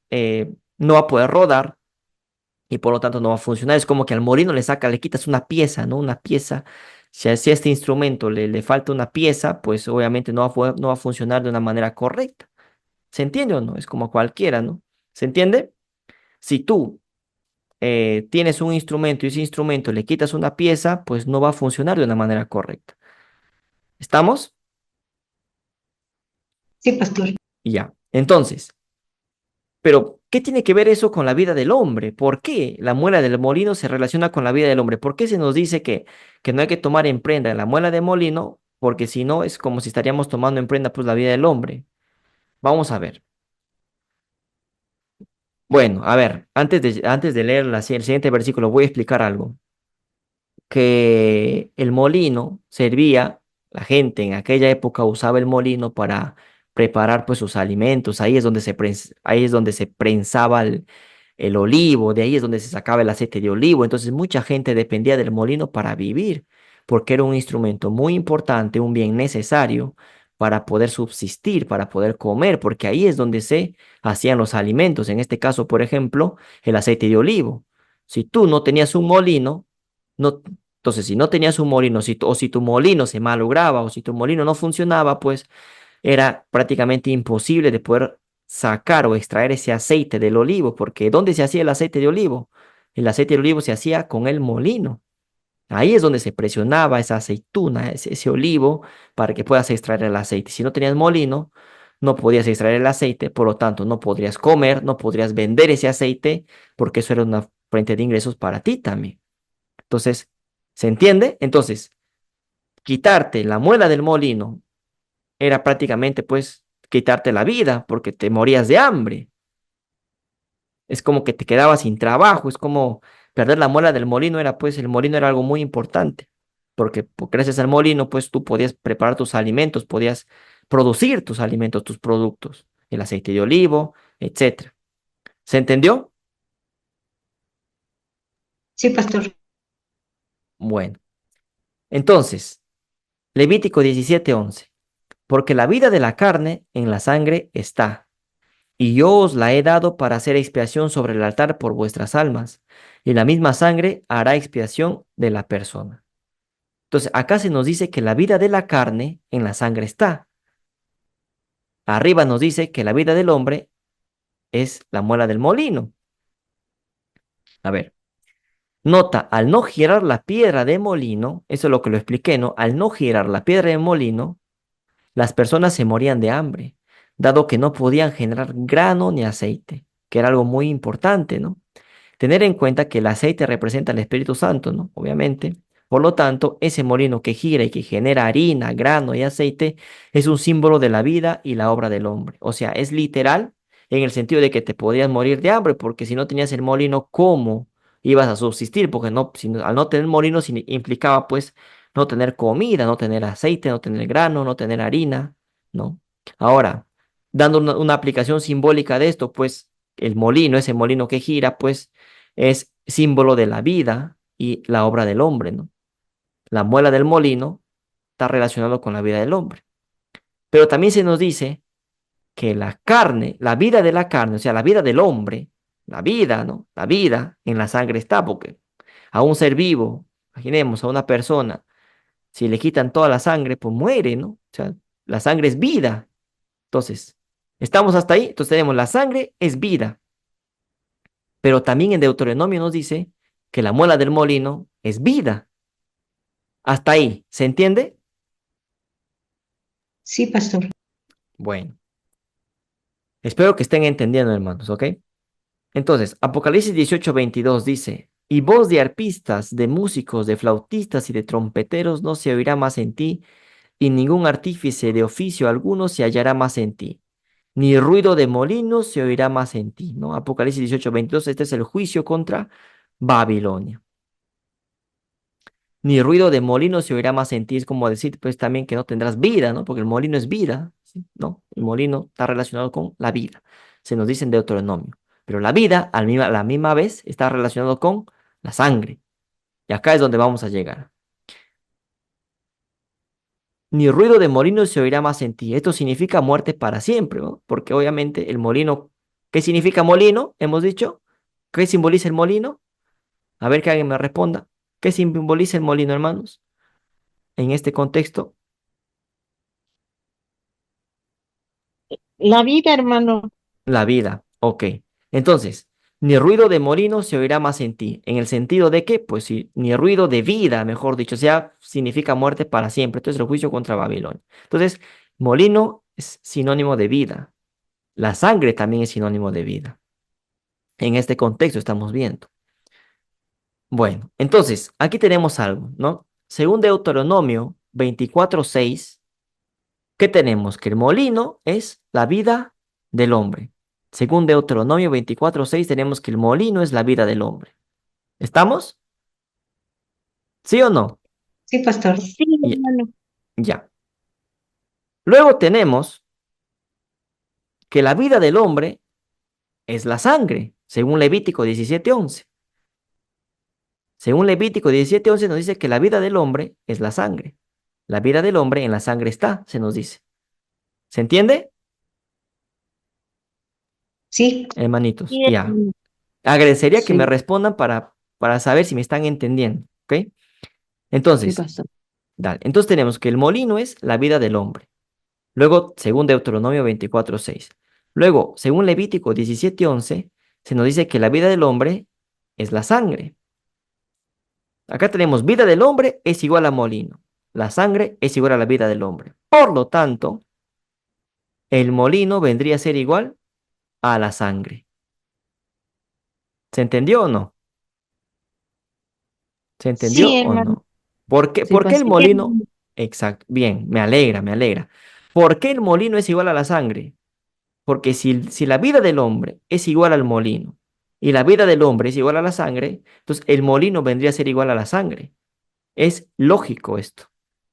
rodar y por lo tanto no va a funcionar. Es como que al molino le quitas una pieza, ¿no? Una pieza Si a este instrumento le falta una pieza, pues obviamente no va a funcionar de una manera correcta. ¿Se entiende o no? Es como cualquiera, ¿no? ¿Se entiende? Si tú tienes un instrumento y ese instrumento le quitas una pieza, pues no va a funcionar de una manera correcta. ¿Estamos? Sí, pastor. Y ya. Entonces, pero ¿qué tiene que ver eso con la vida del hombre? ¿Por qué la muela del molino se relaciona con la vida del hombre? ¿Por qué se nos dice que no hay que tomar en prenda la muela de molino? Porque si no, es como si estaríamos tomando en prenda pues la vida del hombre. Vamos a ver. Bueno, a ver, antes de leer el siguiente versículo, voy a explicar algo. Que el molino servía, la gente en aquella época usaba el molino para preparar pues sus alimentos, ahí es donde se prensaba el olivo, de ahí es donde se sacaba el aceite de olivo, entonces mucha gente dependía del molino para vivir, porque era un instrumento muy importante, un bien necesario para poder subsistir, para poder comer, porque ahí es donde se hacían los alimentos, en este caso, por ejemplo, el aceite de olivo. Si tú no tenías un molino, no, entonces, si no tenías un molino, o si tu molino se malograba, o si tu molino no funcionaba, pues era prácticamente imposible de poder sacar o extraer ese aceite del olivo, porque ¿dónde se hacía el aceite de olivo? El aceite de olivo se hacía con el molino. Ahí es donde se presionaba esa aceituna, ese olivo, para que puedas extraer el aceite. Si no tenías molino, no podías extraer el aceite, por lo tanto, no podrías comer, no podrías vender ese aceite, porque eso era una fuente de ingresos para ti también. Entonces, ¿se entiende? Entonces, quitarte la muela del molino era prácticamente, pues, quitarte la vida porque te morías de hambre. Es como que te quedabas sin trabajo, es como perder la muela del molino era, pues, el molino era algo muy importante, porque gracias al molino, pues, tú podías preparar tus alimentos, podías producir tus alimentos, tus productos, el aceite de olivo, etcétera. ¿Se entendió? Sí, pastor. Bueno, entonces, Levítico 17:11. Porque la vida de la carne en la sangre está, y yo os la he dado para hacer expiación sobre el altar por vuestras almas, y la misma sangre hará expiación de la persona. Entonces, acá se nos dice que la vida de la carne en la sangre está. Arriba nos dice que la vida del hombre es la muela del molino. A ver, nota, al no girar la piedra de molino, eso es lo que lo expliqué, ¿no? Al no girar la piedra de molino, las personas se morían de hambre, dado que no podían generar grano ni aceite, que era algo muy importante, ¿no? Tener en cuenta que el aceite representa al Espíritu Santo, ¿no? Obviamente. Por lo tanto, ese molino que gira y que genera harina, grano y aceite es un símbolo de la vida y la obra del hombre. O sea, es literal en el sentido de que te podías morir de hambre, porque si no tenías el molino, ¿cómo ibas a subsistir? Porque no, al no tener molino implicaba pues no tener comida, no tener aceite, no tener grano, no tener harina, ¿no? Ahora, dando una aplicación simbólica de esto, pues el molino, ese molino que gira, pues es símbolo de la vida y la obra del hombre, ¿no? La muela del molino está relacionado con la vida del hombre. Pero también se nos dice que la carne, la vida de la carne, o sea, la vida del hombre, la vida, ¿no? La vida en la sangre está, porque a un ser vivo, imaginemos a una persona, si le quitan toda la sangre, pues muere, ¿no? O sea, la sangre es vida. Entonces, ¿estamos hasta ahí? Entonces tenemos la sangre es vida. Pero también en Deuteronomio nos dice que la muela del molino es vida. Hasta ahí, ¿se entiende? Sí, pastor. Bueno, espero que estén entendiendo, hermanos, ¿ok? Entonces, Apocalipsis 18:22 dice, y voz de arpistas, de músicos, de flautistas y de trompeteros no se oirá más en ti, y ningún artífice de oficio alguno se hallará más en ti, ni ruido de molinos se oirá más en ti, ¿no? Apocalipsis 18:22, este es el juicio contra Babilonia. Ni ruido de molino se oirá más en ti, es como decir, pues también que no tendrás vida, ¿no? Porque el molino es vida, ¿sí? ¿No? El molino está relacionado con la vida, se nos dice en Deuteronomio. Pero la vida, a la misma vez, está relacionado con la sangre. Y acá es donde vamos a llegar. Ni ruido de molino se oirá más en ti. Esto significa muerte para siempre, ¿no? Porque obviamente el molino, ¿qué significa molino? Hemos dicho. ¿Qué simboliza el molino? A ver que alguien me responda. ¿Qué simboliza el molino, hermanos? en este contexto? La vida, hermano. La vida. Ok. Entonces, ni ruido de molino se oirá más en ti. ¿En el sentido de que? Pues sí, ni ruido de vida, mejor dicho. O sea, significa muerte para siempre. Entonces, el juicio contra Babilonia. Entonces, molino es sinónimo de vida. La sangre también es sinónimo de vida. En este contexto estamos viendo. Bueno, entonces, aquí tenemos algo, ¿no? Según Deuteronomio 24:6, ¿qué tenemos? Que el molino es la vida del hombre. Según Deuteronomio 24:6 tenemos que el molino es la vida del hombre. ¿Estamos? ¿Sí o no? Sí, pastor. Sí, Ya. hermano. Ya. Luego tenemos que la vida del hombre es la sangre, según Levítico 17:11. Según Levítico 17:11 nos dice que la vida del hombre es la sangre. La vida del hombre en la sangre está, se nos dice. ¿Se entiende? Sí, Hermanitos, Sí, ya. hermano. Agradecería que me sí, respondan para saber si me están entendiendo, ¿ok? sí, Entonces, pastor. dale. Entonces tenemos que el molino es la vida del hombre. Luego, según Deuteronomio 24:6. Luego, según Levítico 17:11, se nos dice que la vida del hombre es la sangre. Acá tenemos vida del hombre es igual a molino. La sangre es igual a la vida del hombre. Por lo tanto, el molino vendría a ser igual a la sangre. ¿Se entendió o no? ¿Se Sí, entendió o hermano. no? ¿Por qué, Sí, por qué el pastor. Sí, molino? hermano. Exacto. Bien, me alegra, me alegra. ¿Por qué el molino es igual a la sangre? Porque si la vida del hombre es igual al molino y la vida del hombre es igual a la sangre, entonces el molino vendría a ser igual a la sangre. Es lógico esto.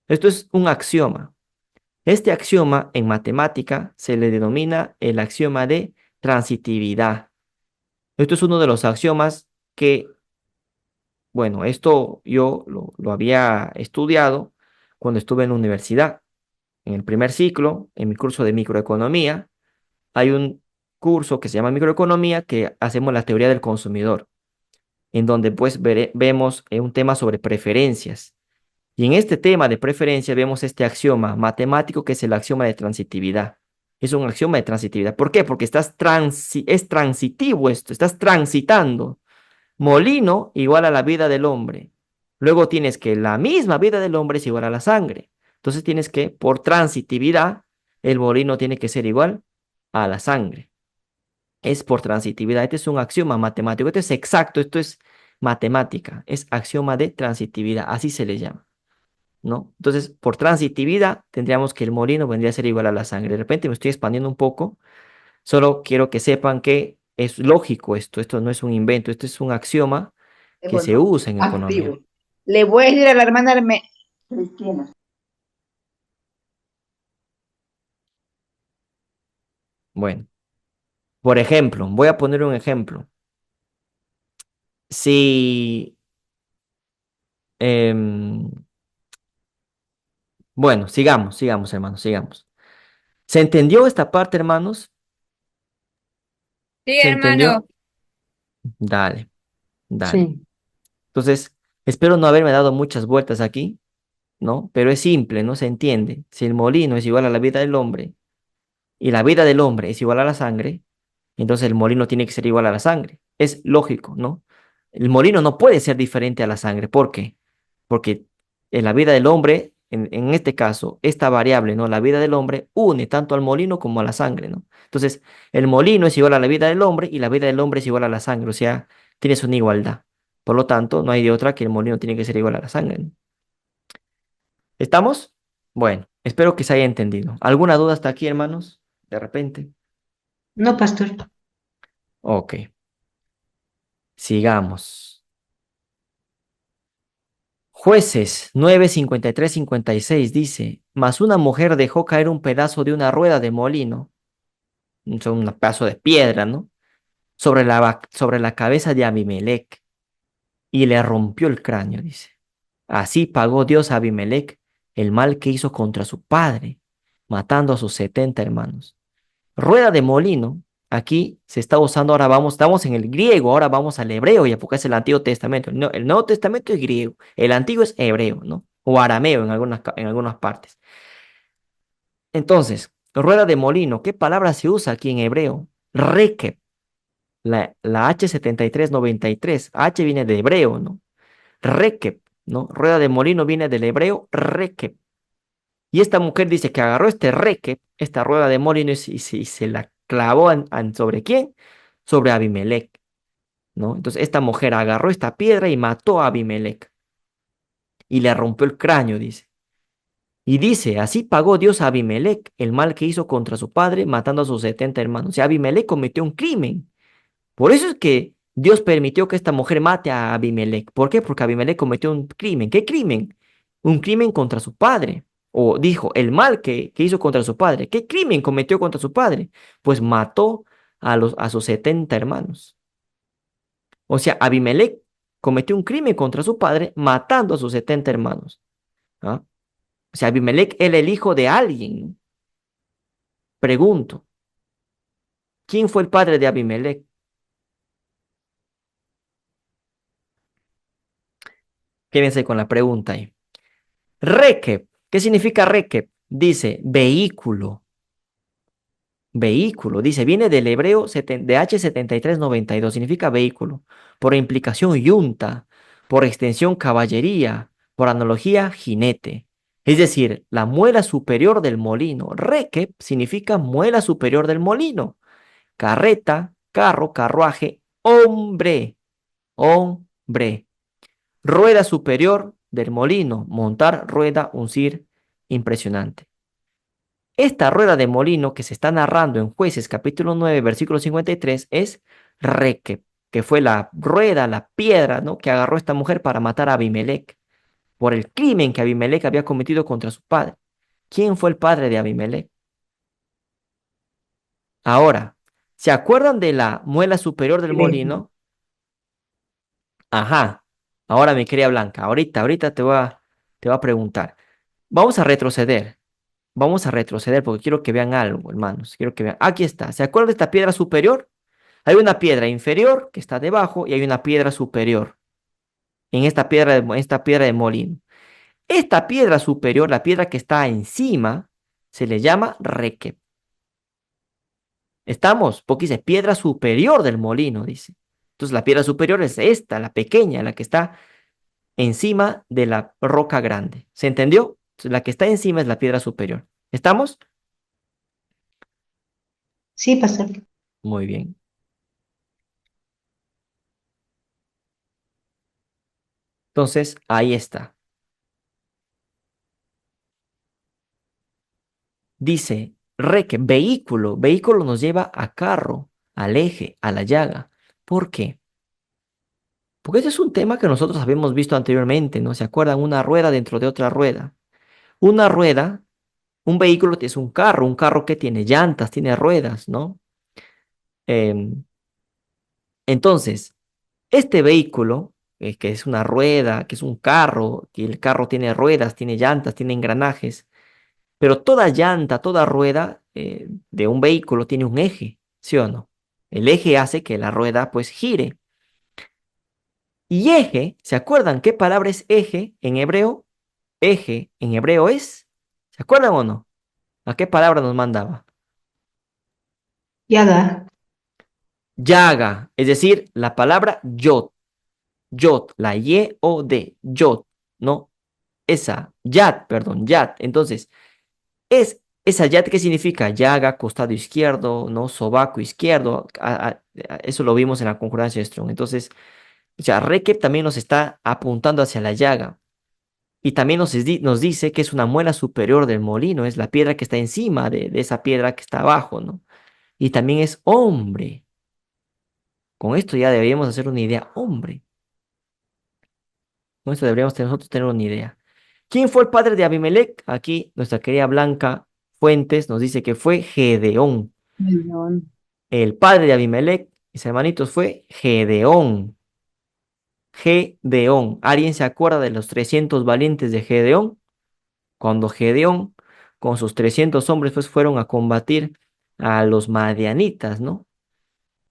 Esto es un axioma. Este axioma en matemática se le denomina el axioma de transitividad. Esto es uno de los axiomas que, bueno, esto yo lo había estudiado cuando estuve en la universidad. En el primer ciclo, en mi curso de microeconomía, hay un curso que se llama microeconomía que hacemos la teoría del consumidor, en donde pues vemos un tema sobre preferencias. Y en este tema de preferencias vemos este axioma matemático que es el axioma de transitividad. Es un axioma de transitividad. ¿Por qué? Porque es transitivo esto, estás transitando. Molino igual a la vida del hombre. Luego tienes que la misma vida del hombre es igual a la sangre. Entonces tienes que, por transitividad, el molino tiene que ser igual a la sangre. Es por transitividad. Este es un axioma matemático. Esto es exacto, esto es matemática. Es axioma de transitividad, así se le llama, ¿no? Entonces, por transitividad, tendríamos que el molino vendría a ser igual a la sangre. De repente me estoy expandiendo un poco. Solo quiero que sepan que es lógico esto. Esto no es un invento. Esto es un axioma que se Bueno, usa en economía. activo. Le voy a decir a la hermana Cristina. Bueno, por ejemplo, voy a poner un ejemplo. Si, em, bueno, sigamos, hermanos, sigamos. ¿Se entendió esta parte, hermanos? Sí, ¿Se hermano. entendió? Dale, dale. Sí, Entonces, espero no haberme dado muchas vueltas aquí, ¿no? Pero es simple, ¿no? Se entiende. Si el molino es igual a la vida del hombre y la vida del hombre es igual a la sangre, entonces el molino tiene que ser igual a la sangre. Es lógico, ¿no? El molino no puede ser diferente a la sangre. ¿Por qué? Porque en la vida del hombre, en este caso, esta variable, ¿no? La vida del hombre une tanto al molino como a la sangre, ¿no? Entonces, el molino es igual a la vida del hombre y la vida del hombre es igual a la sangre, o sea, tienes una igualdad. Por lo tanto, no hay de otra que el molino tiene que ser igual a la sangre, ¿no? ¿Estamos? Bueno, espero que se haya entendido. ¿Alguna duda hasta aquí, hermanos? De repente. no, pastor. Ok, sigamos. Jueces 9:53-56 dice, mas una mujer dejó caer un pedazo de una rueda de molino, un pedazo de piedra, ¿no? Sobre la cabeza de Abimelech y le rompió el cráneo, dice. Así pagó Dios a Abimelech el mal que hizo contra su padre, matando a sus 70 hermanos. Rueda de molino, aquí se está usando, ahora estamos en el griego, ahora vamos al hebreo, ya porque es el Antiguo Testamento. El Nuevo Testamento es griego, el Antiguo es hebreo, ¿no? o arameo en algunas partes. Entonces, rueda de molino, ¿qué palabra se usa aquí en hebreo? Rekeb, la H7393. H viene de hebreo, ¿no? Rekeb, ¿no? Rueda de molino viene del hebreo rekeb. Y esta mujer dice que agarró este rekeb, esta rueda de molino, y se la clavó ¿sobre quién? Sobre Abimelech, ¿no? Entonces esta mujer agarró esta piedra y mató a Abimelech y le rompió el cráneo, dice. Y dice, así pagó Dios a Abimelech el mal que hizo contra su padre, matando a sus 70 hermanos. O sea, Abimelech cometió un crimen. Por eso es que Dios permitió que esta mujer mate a Abimelech. ¿Por qué? Porque Abimelech cometió un crimen. ¿Qué crimen? Un crimen contra su padre. O dijo, el mal que hizo contra su padre. ¿Qué crimen cometió contra su padre? Pues mató a sus 70 hermanos. O sea, Abimelech cometió un crimen contra su padre matando a sus 70 hermanos. ¿Ah? O sea, Abimelech era el hijo de alguien. Pregunto, ¿quién fue el padre de Abimelech? Quédense con la pregunta ahí. Rekeb, ¿qué significa Rekeb? Dice vehículo, vehículo, dice, viene del hebreo de H7392, significa vehículo, por implicación yunta, por extensión caballería, por analogía jinete. Es decir, la muela superior del molino. Rekeb significa muela superior del molino. Carreta, carro, carruaje, hombre, hombre. Rueda superior del molino, montar, rueda, uncir, impresionante. Esta rueda de molino que se está narrando en Jueces capítulo 9, versículo 53 es Reque, que fue la rueda, la piedra, ¿no? Que agarró esta mujer para matar a Abimelech por el crimen que Abimelech había cometido contra su padre. ¿Quién fue el padre de Abimelech? Ahora, ¿se acuerdan de la muela superior del Silencio. molino? Ajá. Ahora, mi querida Blanca, ahorita te voy a preguntar. Vamos a retroceder. Vamos a retroceder porque quiero que vean algo, hermanos. Quiero que vean. Aquí está. ¿Se acuerdan de esta piedra superior? Hay una piedra inferior que está debajo y hay una piedra superior en esta piedra de molino. Esta piedra superior, la piedra que está encima, se le llama reque. ¿Estamos? Porque dice piedra superior del molino, dice. Entonces la piedra superior es esta, la pequeña, la que está encima de la roca grande. ¿Se entendió? Entonces, la que está encima es la piedra superior. ¿Estamos? Sí, pastor. Muy bien. Entonces, ahí está. Dice, reque, vehículo. Vehículo nos lleva a carro, al eje, a la llaga. ¿Por qué? Porque ese es un tema que nosotros habíamos visto anteriormente, ¿no? ¿Se acuerdan? Una rueda dentro de otra rueda. Una rueda, un vehículo es un carro que tiene llantas, tiene ruedas, ¿no? Em, entonces, este vehículo, que es una rueda, que es un carro, que el carro tiene ruedas, tiene llantas, tiene engranajes, pero toda llanta, toda rueda de un vehículo tiene un eje, ¿sí o no? El eje hace que la rueda pues gire. Y eje, ¿se acuerdan qué palabra es eje en hebreo? Eje en hebreo es, ¿se acuerdan o no? ¿A qué palabra nos mandaba? Yaga. Yaga, es decir, la palabra yod, yod, la Y-O-D, yod, ¿no? Esa, yad, perdón, yad. Entonces, esa yad, ¿qué significa? Llaga, costado izquierdo, ¿no? Sobaco izquierdo. Eso lo vimos en la concordancia de Strong. Entonces, o sea, Rekeb también nos está apuntando hacia la llaga. Y también nos dice que es una muela superior del molino, es la piedra que está encima de esa piedra que está abajo, ¿no? Y también es hombre. Con esto ya deberíamos hacer una idea, hombre. Con esto deberíamos nosotros tener una idea. ¿Quién fue el padre de Abimelech? Aquí nuestra querida Blanca Fuentes nos dice que fue Gedeón. Perdón. El padre de Abimelech, mis hermanitos, fue Gedeón. Gedeón. ¿Alguien se acuerda de los 300 valientes de Gedeón? Cuando Gedeón, con sus 300 hombres, pues fueron a combatir a los madianitas, ¿no?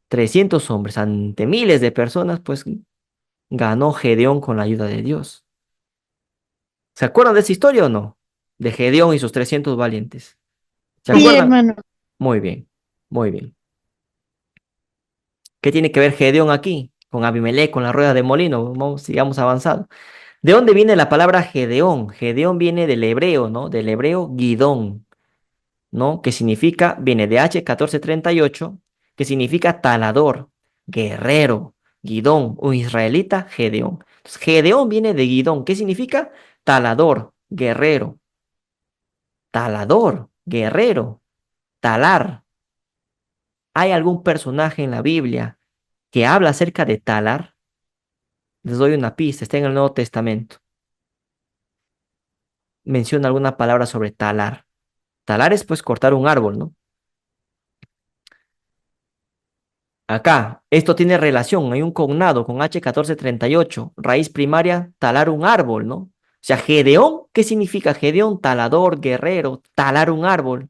300 hombres ante miles de personas, pues ganó Gedeón con la ayuda de Dios. ¿Se acuerdan de esa historia o no? De Gedeón y sus 300 valientes. ¿Se Sí, acuerdan? hermano. Muy bien, muy bien. ¿Qué tiene que ver Gedeón aquí? Con Abimelech, con la rueda de molino. Vamos, sigamos avanzando. ¿De dónde viene la palabra Gedeón? Gedeón viene del hebreo, ¿no? Del hebreo Gidón, ¿no? Que significa, viene de H 1438, que significa talador, guerrero, Gidón, un israelita, Gedeón. Entonces, Gedeón viene de Gidón. ¿Qué significa? Talador, guerrero, talador, guerrero, talar. ¿Hay algún personaje en la Biblia que habla acerca de talar? Les doy una pista, está en el Nuevo Testamento. Menciona alguna palabra sobre talar. Talar es pues cortar un árbol, ¿no? Acá, esto tiene relación, hay un cognado con H 1438, raíz primaria, talar un árbol, ¿no? O sea, Gedeón, ¿qué significa Gedeón? Talador, guerrero, talar un árbol,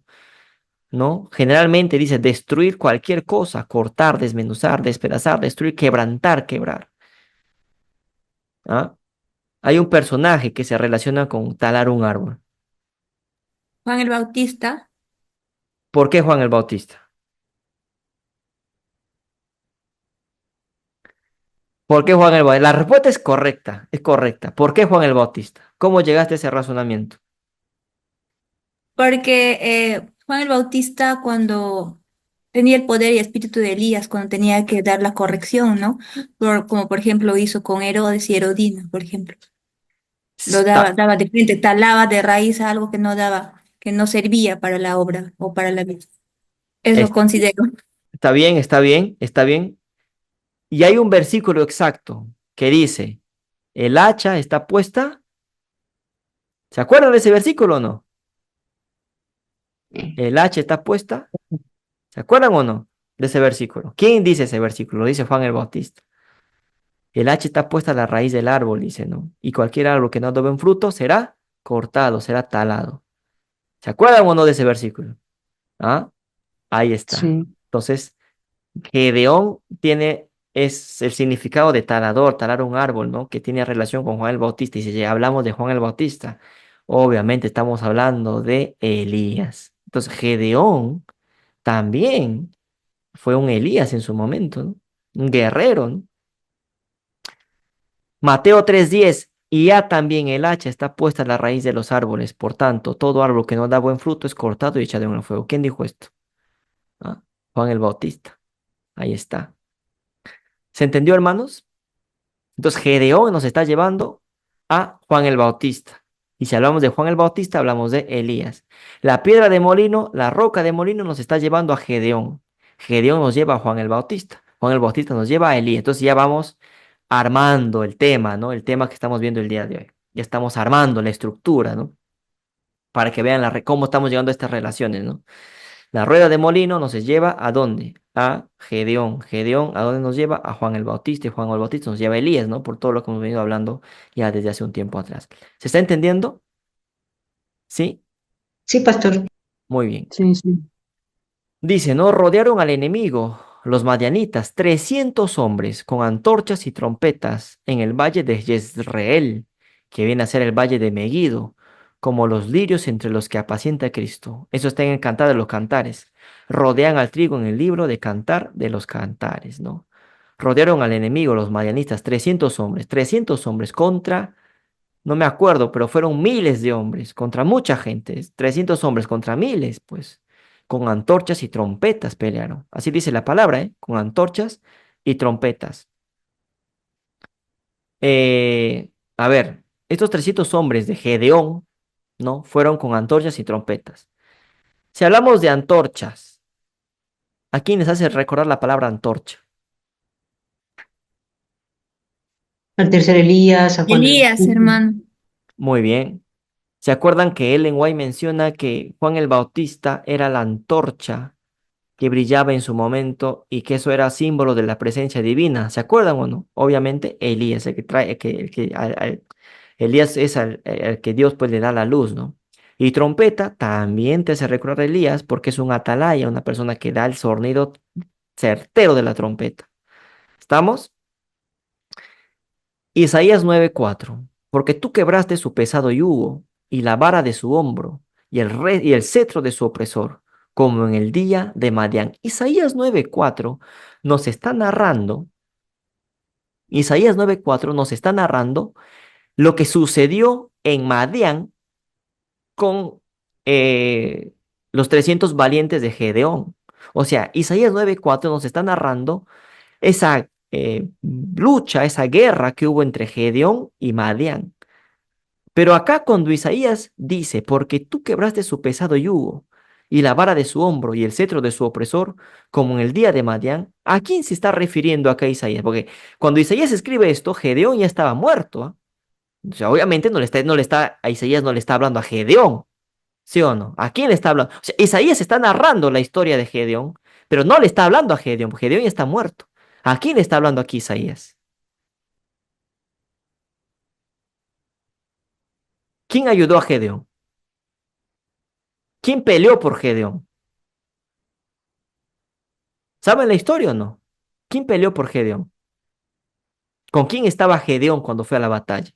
¿no? Generalmente dice destruir cualquier cosa, cortar, desmenuzar, despedazar, destruir, quebrantar, quebrar. ¿Ah? Hay un personaje que se relaciona con talar un árbol. Juan el Bautista, ¿Por qué Juan el Bautista? ¿Por qué Juan el Bautista? La respuesta es correcta, es correcta. ¿Por qué Juan el Bautista? ¿Cómo llegaste a ese razonamiento? porque Juan el Bautista cuando tenía el poder y espíritu de Elías, cuando tenía que dar la corrección, ¿no? Como por ejemplo hizo con Herodes y Herodina, por ejemplo. Lo daba, Está, daba de frente, talaba de raíz a algo que no daba, que no servía para la obra o para la vida. Eso es- considero. está bien, está bien, está bien. Y hay un versículo exacto que dice, el hacha está puesta. ¿Se acuerdan de ese versículo o no? El hacha está puesta. ¿Se acuerdan o no de ese versículo? ¿Quién dice ese versículo? Lo dice Juan el Bautista. El hacha está puesta a la raíz del árbol, dice, ¿no? Y cualquier árbol que no dé buen fruto será cortado, será talado. ¿Se acuerdan o no de ese versículo? ¿Ah? Ahí está. Sí. Entonces, Gedeón es el significado de talador, talar un árbol, ¿no? Que tiene relación con Juan el Bautista. Y si ya hablamos de Juan el Bautista, obviamente estamos hablando de Elías. Entonces, Gedeón también fue un Elías en su momento, ¿no? Un guerrero, ¿no? Mateo 3:10, y ya también el hacha está puesta a la raíz de los árboles. Por tanto, todo árbol que no da buen fruto es cortado y echado en el fuego. ¿Quién dijo esto? ¿Ah? Juan el Bautista. Ahí está. ¿Se entendió, hermanos? Entonces, Gedeón nos está llevando a Juan el Bautista. Y si hablamos de Juan el Bautista, hablamos de Elías. La piedra de molino, la roca de molino nos está llevando a Gedeón. Gedeón nos lleva a Juan el Bautista. Juan el Bautista nos lleva a Elías. Entonces ya vamos armando el tema, ¿no? El tema que estamos viendo el día de hoy. Ya estamos armando la estructura, ¿no? Para que vean cómo estamos llegando a estas relaciones, ¿no? La rueda de molino nos lleva ¿a dónde? A Gedeón. Gedeón, ¿a dónde nos lleva? A Juan el Bautista. Y Juan el Bautista nos lleva a Elías, ¿no? Por todo lo que hemos venido hablando ya desde hace un tiempo atrás. ¿Se está entendiendo? ¿Sí? Sí, pastor. Muy bien. Sí, sí. Dice, ¿no? Rodearon al enemigo, los madianitas, 300 hombres con antorchas y trompetas en el valle de Jezreel, que viene a ser el valle de Megiddo, como los lirios entre los que apacienta Cristo. Eso está en el Cantar de los Cantares. Rodean al trigo en el libro de Cantar de los Cantares, ¿no? Rodearon al enemigo, los madianitas, 300 hombres contra, no me acuerdo, pero fueron miles de hombres contra mucha gente. 300 hombres contra miles, pues. Con antorchas y trompetas pelearon. Así dice la palabra, ¿eh? Con antorchas y trompetas. A ver, estos 300 hombres de Gedeón, ¿no? Fueron con antorchas y trompetas. Si hablamos de antorchas, ¿a quién les hace recordar la palabra antorcha? Al tercer Elías, a Juan el Elías, Bautista. hermano. Muy bien. ¿Se acuerdan que Ellen White menciona que Juan el Bautista era la antorcha que brillaba en su momento y que eso era símbolo de la presencia divina? ¿Se acuerdan o no? Obviamente Elías, el que trae, Elías es al que Dios pues le da la luz, ¿no? Y trompeta también te hace recordar a Elías porque es un atalaya, una persona que da el sonido certero de la trompeta. ¿Estamos? Isaías 9:4. porque tú quebraste su pesado yugo y la vara de su hombro y el cetro de su opresor, como en el día de Madián. Isaías 9:4 nos está narrando, Isaías 9:4 nos está narrando lo que sucedió en Madián con los 300 valientes de Gedeón. O sea, Isaías 9:4 nos está narrando esa lucha, esa guerra que hubo entre Gedeón y Madián. Pero acá cuando Isaías dice, porque tú quebraste su pesado yugo y la vara de su hombro y el cetro de su opresor, como en el día de Madián, ¿a quién se está refiriendo acá Isaías? Porque cuando Isaías escribe esto, Gedeón ya estaba muerto. ¿Ah? O sea, obviamente a Isaías no le está hablando a Gedeón, ¿sí o no? ¿A quién le está hablando? O sea, Isaías está narrando la historia de Gedeón, pero no le está hablando a Gedeón, porque Gedeón ya está muerto. ¿A quién le está hablando aquí Isaías? ¿Quién ayudó a Gedeón? ¿Quién peleó por Gedeón? ¿Saben la historia o no? ¿Quién peleó por Gedeón? ¿Con quién estaba Gedeón cuando fue a la batalla?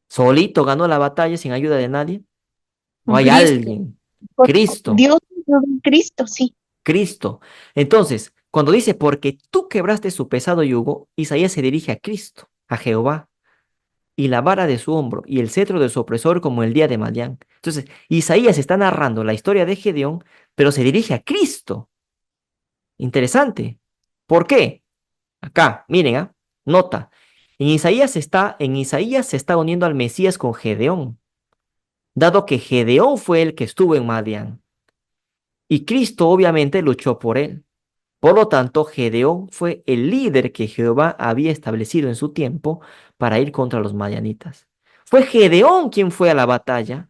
¿Solito ganó la batalla sin ayuda de nadie? ¿O Con hay Cristo. alguien? Con Cristo, Dios, Cristo, sí. Cristo. Entonces, cuando dice, porque tú quebraste su pesado yugo, Isaías se dirige a Cristo, a Jehová, y la vara de su hombro y el cetro de su opresor como el día de Madián. Entonces, Isaías está narrando la historia de Gedeón, pero se dirige a Cristo. Interesante. ¿Por qué? Acá, miren, nota. En Isaías se está uniendo al Mesías con Gedeón, dado que Gedeón fue el que estuvo en Madián y Cristo obviamente luchó por él. Por lo tanto, Gedeón fue el líder que Jehová había establecido en su tiempo para ir contra los madianitas. Fue Gedeón quien fue a la batalla,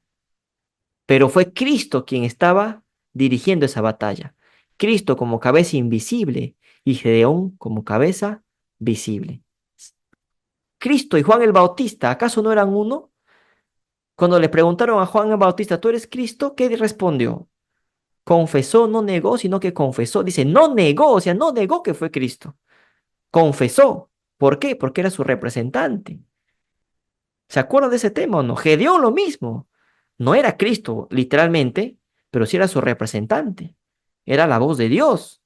pero fue Cristo quien estaba dirigiendo esa batalla. Cristo como cabeza invisible y Gedeón como cabeza visible. Cristo y Juan el Bautista, ¿acaso no eran uno? Cuando le preguntaron a Juan el Bautista, ¿tú eres Cristo? ¿Qué respondió? Confesó, no negó, sino que confesó. Dice, no negó, o sea, no negó que fue Cristo. Confesó. ¿Por qué? Porque era su representante. ¿Se acuerdan de ese tema o no? Gedeón lo mismo. No era Cristo, literalmente, pero sí era su representante. Era la voz de Dios.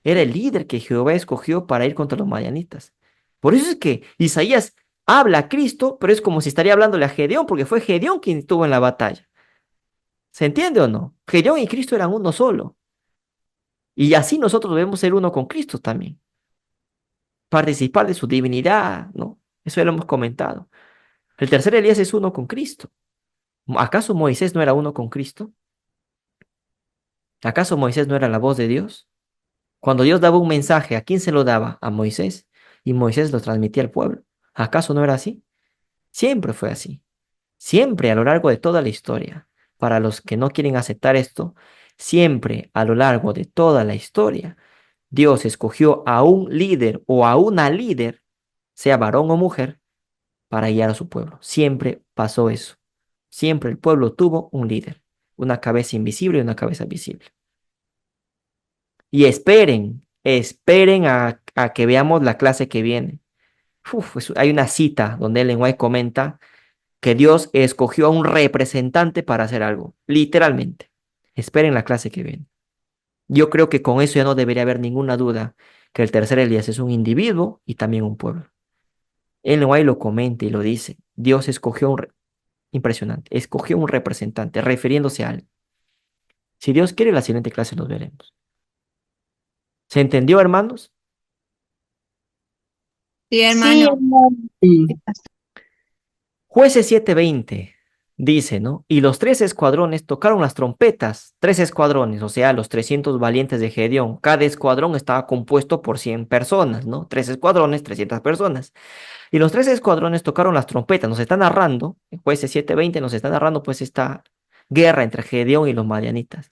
Era el líder que Jehová escogió para ir contra los madianitas. Por eso es que Isaías habla a Cristo, pero es como si estaría hablándole a Gedeón, porque fue Gedeón quien estuvo en la batalla. ¿Se entiende o no? Gedeón y Cristo eran uno solo. Y así nosotros debemos ser uno con Cristo también. Participar de su divinidad, ¿no? Eso ya lo hemos comentado. El tercer Elías es uno con Cristo. ¿Acaso Moisés no era uno con Cristo? ¿Acaso Moisés no era la voz de Dios? Cuando Dios daba un mensaje, ¿a quién se lo daba? A Moisés. Y Moisés lo transmitía al pueblo. ¿Acaso no era así? Siempre fue así. Siempre a lo largo de toda la historia. Para los que no quieren aceptar esto, siempre a lo largo de toda la historia, Dios escogió a un líder o a una líder, sea varón o mujer, para guiar a su pueblo. Siempre pasó eso. Siempre el pueblo tuvo un líder, una cabeza invisible y una cabeza visible. Y esperen a que veamos la clase que viene. Hay una cita donde Ellen White comenta que Dios escogió a un representante para hacer algo, literalmente. Esperen la clase que viene. Yo creo que con eso ya no debería haber ninguna duda que el tercer Elías es un individuo y también un pueblo. Ellen White lo comenta y lo dice. Dios escogió impresionante, escogió un representante refiriéndose a él. Si Dios quiere, la siguiente clase nos veremos. ¿Se entendió, hermanos? Sí, Sí, hermano. hermano. Sí. Jueces 7:20 dice, ¿no? Y los tres escuadrones tocaron las trompetas, tres escuadrones, o sea, los 300 valientes de Gedeón. Cada escuadrón estaba compuesto por 100 personas, ¿no? Tres escuadrones, 300 personas. Y los tres escuadrones tocaron las trompetas. Nos está narrando, en Jueces 7:20 nos está narrando pues esta guerra entre Gedeón y los madianitas.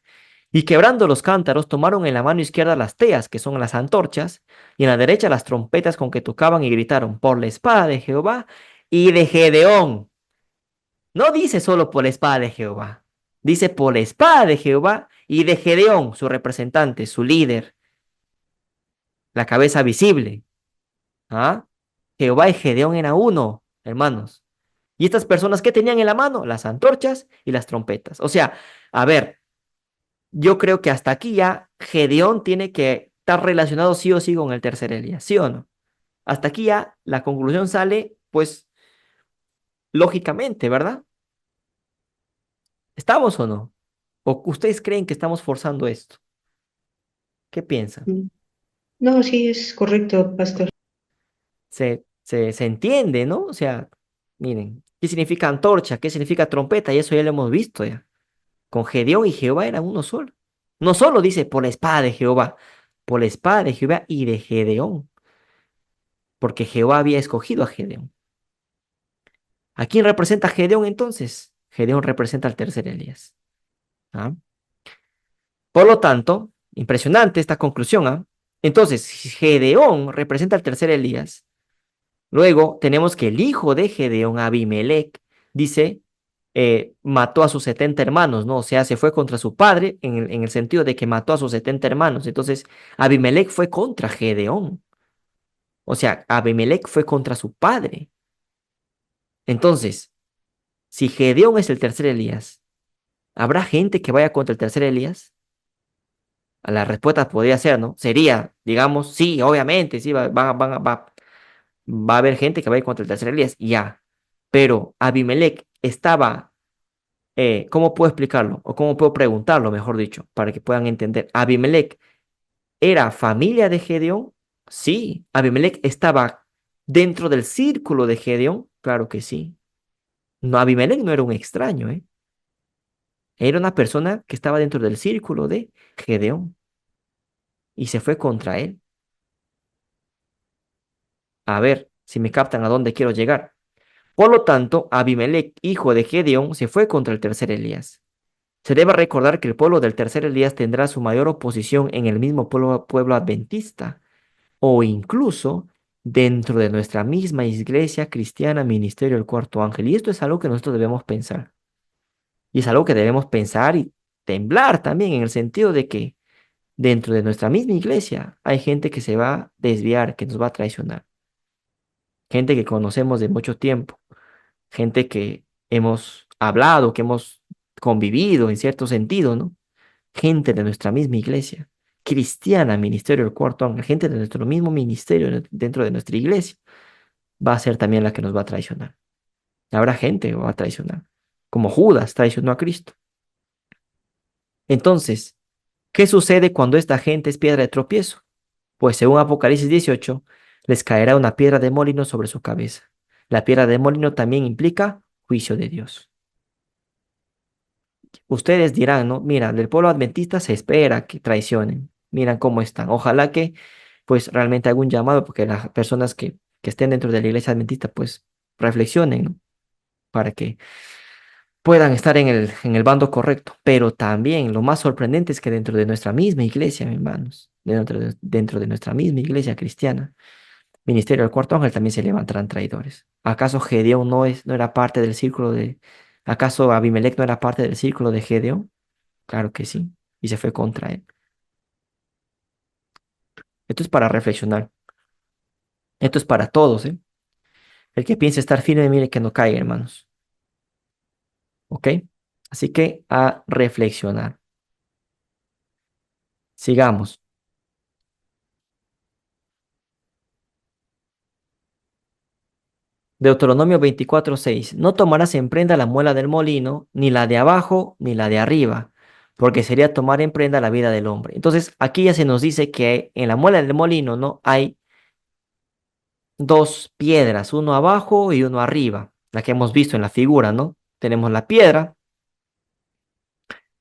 Y quebrando los cántaros, tomaron en la mano izquierda las teas, que son las antorchas, y en la derecha las trompetas con que tocaban y gritaron, por la espada de Jehová y de Gedeón. No dice solo por la espada de Jehová, dice por la espada de Jehová y de Gedeón, su representante, su líder, la cabeza visible. ¿Ah? Jehová y Gedeón era uno, hermanos. ¿Y estas personas qué tenían en la mano? Las antorchas y las trompetas. O sea, a ver, yo creo que hasta aquí ya Gedeón tiene que estar relacionado sí o sí con el tercer Elías, ¿sí o no? Hasta aquí ya la conclusión sale, pues, lógicamente, ¿verdad? ¿Estamos o no? ¿O ustedes creen que estamos forzando esto? ¿Qué piensan? Mm. No, sí, es correcto, pastor. Se entiende, ¿no? O sea, miren, ¿qué significa antorcha? ¿Qué significa trompeta? Y eso ya lo hemos visto ya. Con Gedeón y Jehová eran uno solo. No solo dice por la espada de Jehová, por la espada de Jehová y de Gedeón, porque Jehová había escogido a Gedeón. ¿A quién representa Gedeón entonces? Gedeón representa al tercer Elías. ¿Ah? Por lo tanto, impresionante esta conclusión. ¿Ah? Entonces, si Gedeón representa al tercer Elías. Luego tenemos que el hijo de Gedeón, Abimelech, dice, mató a sus 70 hermanos, ¿no? O sea, se fue contra su padre en el sentido de que mató a sus 70 hermanos. Entonces, Abimelech fue contra Gedeón. O sea, Abimelech fue contra su padre. Entonces, si Gedeón es el tercer Elías, ¿habrá gente que vaya contra el tercer Elías? A la respuesta podría ser, ¿no? Sería, digamos, sí, obviamente, sí, va a haber gente que va a ir contra el tercer Elías, ya. Pero Abimelech estaba, ¿cómo puedo explicarlo? O cómo puedo preguntarlo, mejor dicho, para que puedan entender. ¿Abimelech era familia de Gedeón? Sí. ¿Abimelech estaba dentro del círculo de Gedeón? Claro que sí. No, Abimelech no era un extraño, ¿eh? Era una persona que estaba dentro del círculo de Gedeón y se fue contra él. A ver si me captan a dónde quiero llegar. Por lo tanto, Abimelech, hijo de Gedeón, se fue contra el tercer Elías. Se debe recordar que el pueblo del tercer Elías tendrá su mayor oposición en el mismo pueblo adventista o incluso dentro de nuestra misma iglesia cristiana Ministerio del Cuarto Ángel. Y esto es algo que nosotros debemos pensar. Y es algo que debemos pensar y temblar también en el sentido de que dentro de nuestra misma iglesia hay gente que se va a desviar, que nos va a traicionar. Gente que conocemos de mucho tiempo, gente que hemos hablado, que hemos convivido en cierto sentido, ¿no? Gente de nuestra misma iglesia, cristiana, ministerio del cuarto ángel, gente de nuestro mismo ministerio dentro de nuestra iglesia, va a ser también la que nos va a traicionar. Habrá gente que va a traicionar, como Judas traicionó a Cristo. Entonces, ¿qué sucede cuando esta gente es piedra de tropiezo? Pues según Apocalipsis 18, les caerá una piedra de molino sobre su cabeza. La piedra de molino también implica juicio de Dios. Ustedes dirán, ¿no? Mira, del pueblo adventista se espera que traicionen. Miran cómo están. Ojalá que, pues, realmente haga un llamado, porque las personas que estén dentro de la iglesia adventista, pues, reflexionen, ¿no? Para que puedan estar en el bando correcto. Pero también lo más sorprendente es que dentro de nuestra misma iglesia, mis hermanos, dentro de nuestra misma iglesia cristiana, ministerio del cuarto ángel, también se levantarán traidores. ¿Acaso Gedeón no era parte del círculo de... ¿Acaso Abimelech no era parte del círculo de Gedeón? Claro que sí. Y se fue contra él. Esto es para reflexionar. Esto es para todos, ¿eh? El que piense estar firme, mire que no caiga, hermanos. ¿Ok? Así que a reflexionar. Sigamos. Deuteronomio 24:6. No tomarás en prenda la muela del molino, ni la de abajo, ni la de arriba, porque sería tomar en prenda la vida del hombre. Entonces, aquí ya se nos dice que en la muela del molino no hay dos piedras, uno abajo y uno arriba, la que hemos visto en la figura, ¿no? Tenemos la piedra.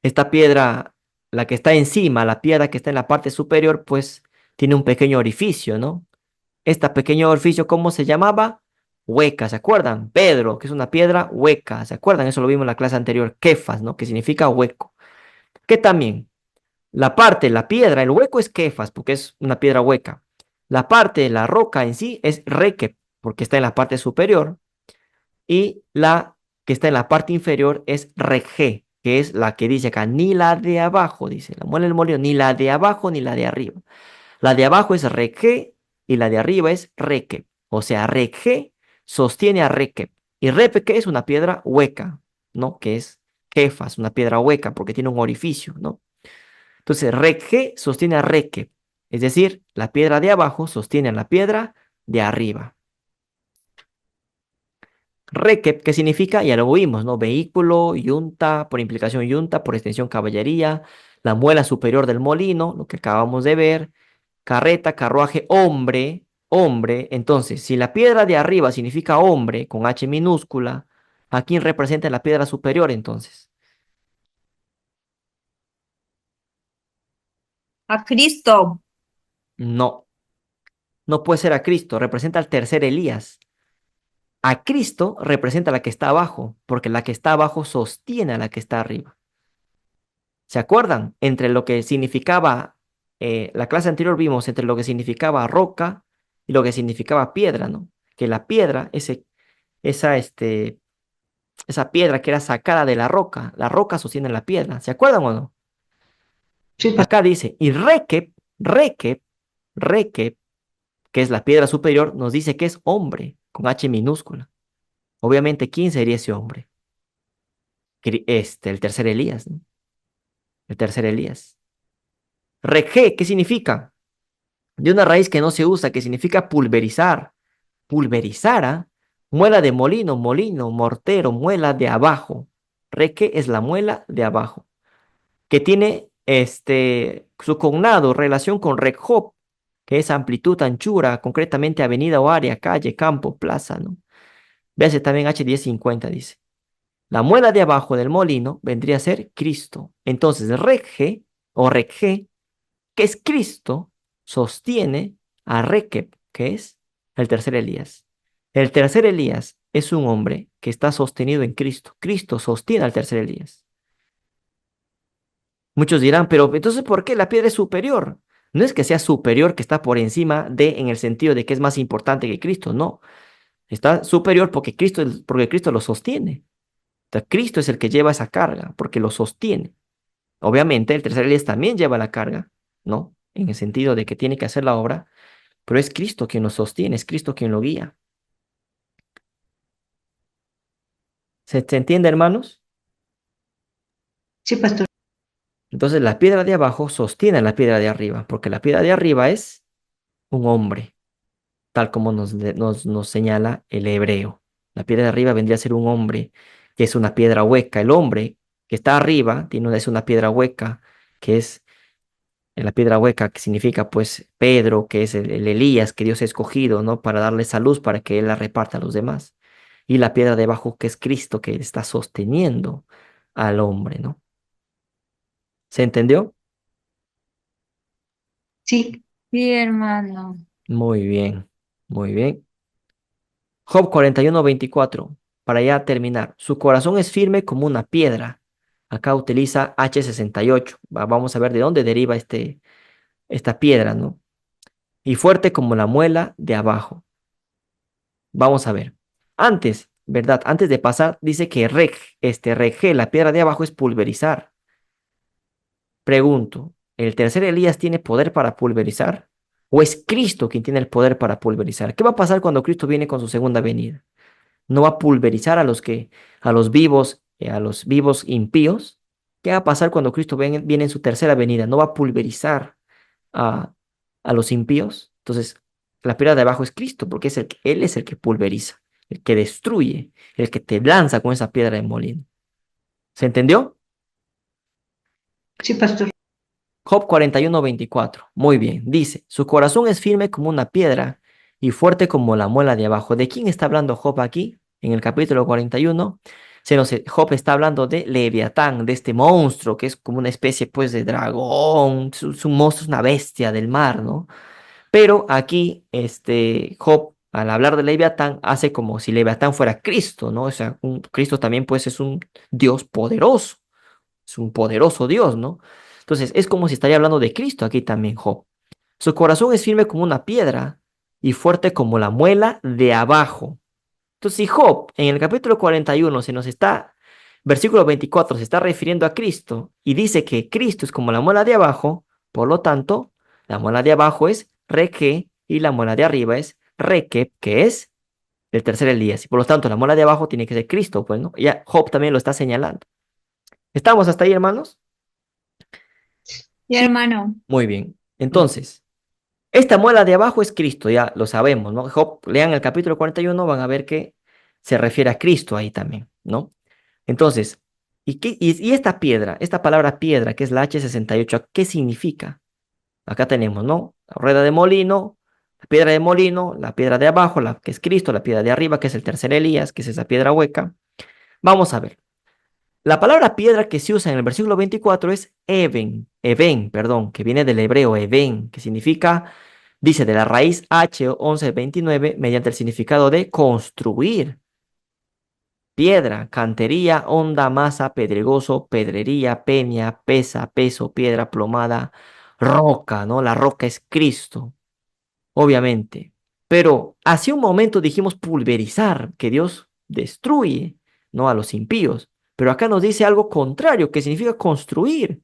Esta piedra, la que está encima, la piedra que está en la parte superior, pues tiene un pequeño orificio, ¿no? Este pequeño orificio, ¿cómo se llamaba? Hueca, ¿se acuerdan? Pedro, que es una piedra hueca, ¿se acuerdan? Eso lo vimos en la clase anterior, Kefas, ¿no? Que significa hueco. Que también, la piedra, el hueco es Kefas, porque es una piedra hueca. La parte, la roca en sí es Requep, porque está en la parte superior. Y la que está en la parte inferior es Regé, que es la que dice acá, ni la de abajo, dice, la muela del molino, ni la de abajo ni la de arriba. La de abajo es Regé y la de arriba es Requep. O sea, Regé sostiene a Requep. Y Rep, ¿qué es? Una piedra hueca, ¿no? Que es Kefas, una piedra hueca, porque tiene un orificio, ¿no? Entonces, Reg sostiene a Rekeb, es decir, la piedra de abajo sostiene a la piedra de arriba. Rekeb, ¿qué significa? Ya lo oímos, ¿no? Vehículo, yunta, por implicación yunta, por extensión caballería, la muela superior del molino, lo que acabamos de ver, carreta, carruaje, hombre, hombre. Entonces, si la piedra de arriba significa hombre, con H minúscula, ¿a quién representa la piedra superior entonces? A Cristo. No, no puede ser a Cristo, representa al tercer Elías. A Cristo representa a la que está abajo, porque la que está abajo sostiene a la que está arriba. ¿Se acuerdan? Entre lo que significaba, la clase anterior vimos entre lo que significaba roca y lo que significaba piedra, ¿no? Que la piedra, esa, esa piedra que era sacada de la roca sostiene la piedra. ¿Se acuerdan o no? Sí, pastor. Acá dice, y Rekeb, que es la piedra superior, nos dice que es hombre, con H minúscula. Obviamente, ¿quién sería ese hombre? El tercer Elías, ¿no? El tercer Elías. Regé, ¿qué significa? De una raíz que no se usa, que significa pulverizar. Pulverizara, muela de molino, molino, mortero, muela de abajo. Reque es la muela de abajo, que tiene su cognado, relación con rekhop, que es amplitud, anchura, concretamente avenida o área, calle, campo, plaza, ¿no? Véase también H1050, dice. La muela de abajo del molino vendría a ser Cristo. Entonces, Regge o Regge, que es Cristo, sostiene a Rekeb, que es el tercer Elías. El tercer Elías es un hombre que está sostenido en Cristo. Cristo sostiene al tercer Elías. Muchos dirán, pero entonces, ¿por qué la piedra es superior? No es que sea superior, que está por encima de, en el sentido de que es más importante que Cristo, no. Está superior porque Cristo lo sostiene. O sea, Cristo es el que lleva esa carga, porque lo sostiene. Obviamente, el tercer Elías también lleva la carga, ¿no? En el sentido de que tiene que hacer la obra, pero es Cristo quien lo sostiene, es Cristo quien lo guía. ¿Se entiende, hermanos? Sí, pastor. Entonces, la piedra de abajo sostiene a la piedra de arriba, porque la piedra de arriba es un hombre, tal como nos señala el hebreo. La piedra de arriba vendría a ser un hombre, que es una piedra hueca. El hombre que está arriba es una piedra hueca, que es la piedra hueca, que significa pues Pedro, que es el Elías que Dios ha escogido, ¿no? Para darle esa luz para que él la reparta a los demás. Y la piedra de abajo, que es Cristo, que está sosteniendo al hombre, ¿no? ¿Se entendió? Sí, Sí, hermano. Muy bien, muy bien. Job 41:24, para ya terminar. Su corazón es firme como una piedra. Acá utiliza H68. Vamos a ver de dónde deriva esta piedra, ¿no? Y fuerte como la muela de abajo. Vamos a ver. Antes, ¿verdad? Antes de pasar, dice que reg, la piedra de abajo es pulverizar. Pregunto, ¿el tercer Elías tiene poder para pulverizar? ¿O es Cristo quien tiene el poder para pulverizar? ¿Qué va a pasar cuando Cristo viene con su segunda venida? ¿No va a pulverizar a los vivos impíos? ¿Qué va a pasar cuando Cristo viene en su tercera venida? ¿No va a pulverizar a, a los impíos? Entonces, la piedra de abajo es Cristo, porque Él es el que pulveriza, el que destruye, el que te lanza con esa piedra de molino. ¿Se entendió? sí, pastor. Job 41:24. Muy bien. Dice, su corazón es firme como una piedra y fuerte como la muela de abajo. ¿De quién está hablando Job aquí? En el capítulo 41, Job está hablando de Leviatán, de este monstruo que es como una especie pues de dragón. Es un monstruo, es una bestia del mar, ¿no? Pero aquí, Job, al hablar de Leviatán, hace como si Leviatán fuera Cristo, ¿no? O sea, Cristo también pues es un Dios poderoso, es un poderoso Dios, ¿no? Entonces, es como si estaría hablando de Cristo aquí también, Job. Su corazón es firme como una piedra y fuerte como la muela de abajo. Entonces, si Job en el capítulo 41 versículo 24, se está refiriendo a Cristo y dice que Cristo es como la muela de abajo, por lo tanto, la muela de abajo es Reque y la muela de arriba es Reque, que es del tercer Elías. Y por lo tanto, la muela de abajo tiene que ser Cristo, pues, ¿no? Ya Job también lo está señalando. ¿Estamos hasta ahí, hermanos? Ya, hermano. Muy bien. Entonces, esta muela de abajo es Cristo, ya lo sabemos, ¿no? Job, lean el capítulo 41, van a ver que se refiere a Cristo ahí también, ¿no? Entonces, ¿y esta piedra, esta palabra piedra, que es la H68, qué significa? Acá tenemos, ¿no? La rueda de molino, la piedra de molino, la piedra de abajo, la que es Cristo, la piedra de arriba, que es el tercer Elías, que es esa piedra hueca. Vamos a ver. La palabra piedra que se usa en el versículo 24 es even, perdón, que viene del hebreo even, que significa, dice, de la raíz H 1129, mediante el significado de construir. Piedra, cantería, honda, masa, pedregoso, pedrería, peña, pesa, peso, piedra, plomada, roca, ¿no? La roca es Cristo, obviamente. Pero hace un momento dijimos pulverizar, que Dios destruye, ¿no? A los impíos. Pero acá nos dice algo contrario, que significa construir.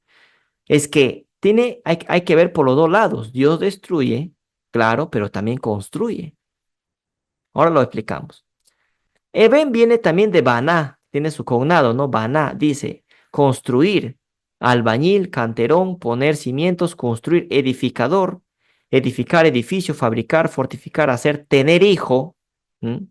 Es que hay que ver por los dos lados. Dios destruye, claro, pero también construye. Ahora lo explicamos. Eben viene también de Baná, tiene su cognado, ¿no? Baná dice construir, albañil, canterón, poner cimientos, construir, edificador, edificar edificio, fabricar, fortificar, hacer, tener hijo. ¿M?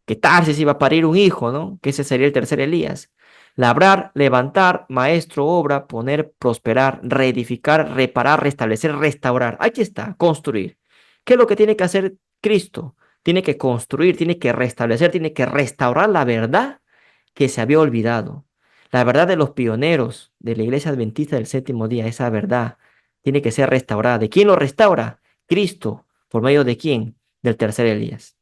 Que Tarsis iba a parir un hijo, ¿no? Que ese sería el tercer Elías. Labrar, levantar, maestro, obra, poner, prosperar, reedificar, reparar, restablecer, restaurar. Aquí está, construir. ¿Qué es lo que tiene que hacer Cristo? Tiene que construir, tiene que restablecer, tiene que restaurar la verdad que se había olvidado. La verdad de los pioneros de la iglesia adventista del séptimo día, esa verdad tiene que ser restaurada. ¿De quién lo restaura? Cristo. ¿Por medio de quién? Del tercer Elías.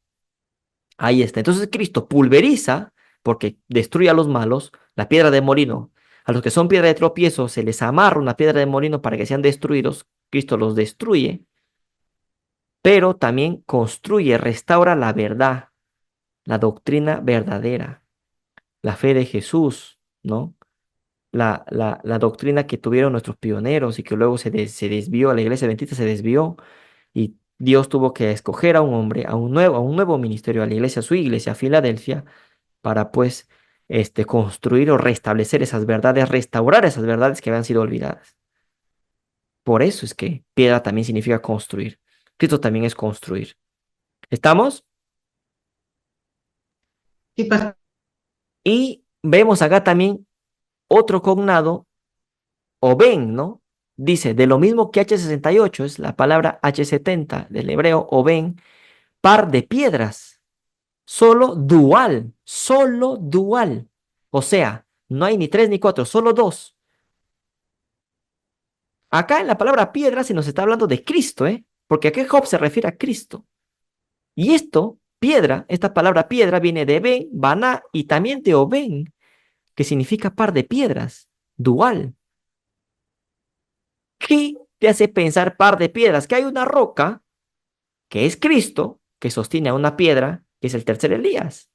Ahí está. Entonces Cristo pulveriza, porque destruye a los malos, la piedra de molino. A los que son piedra de tropiezo se les amarra una piedra de molino para que sean destruidos. Cristo los destruye, pero también construye, restaura la verdad, la doctrina verdadera, la fe de Jesús, ¿no? La doctrina que tuvieron nuestros pioneros y que luego se desvió, la iglesia adventista se desvió y Dios tuvo que escoger a un hombre, a un nuevo ministerio, a la iglesia, a su iglesia, a Filadelfia, para pues construir o restablecer esas verdades, restaurar esas verdades que habían sido olvidadas. Por eso es que piedra también significa construir. Cristo también es construir. ¿Estamos? Sí, pastor. Y vemos acá también otro cognado, o ven, ¿no? Dice, de lo mismo que H68, es la palabra H70 del hebreo, o ven, par de piedras, solo dual. O sea, no hay ni tres ni cuatro, solo dos. Acá en la palabra piedra se nos está hablando de Cristo, ¿eh? Porque aquí Job se refiere a Cristo. Y esto, piedra, esta palabra piedra viene de ben, baná y también de oben, que significa par de piedras, dual. ¿Qué te hace pensar par de piedras? Que hay una roca, que es Cristo, que sostiene a una piedra, que es el tercer Elías.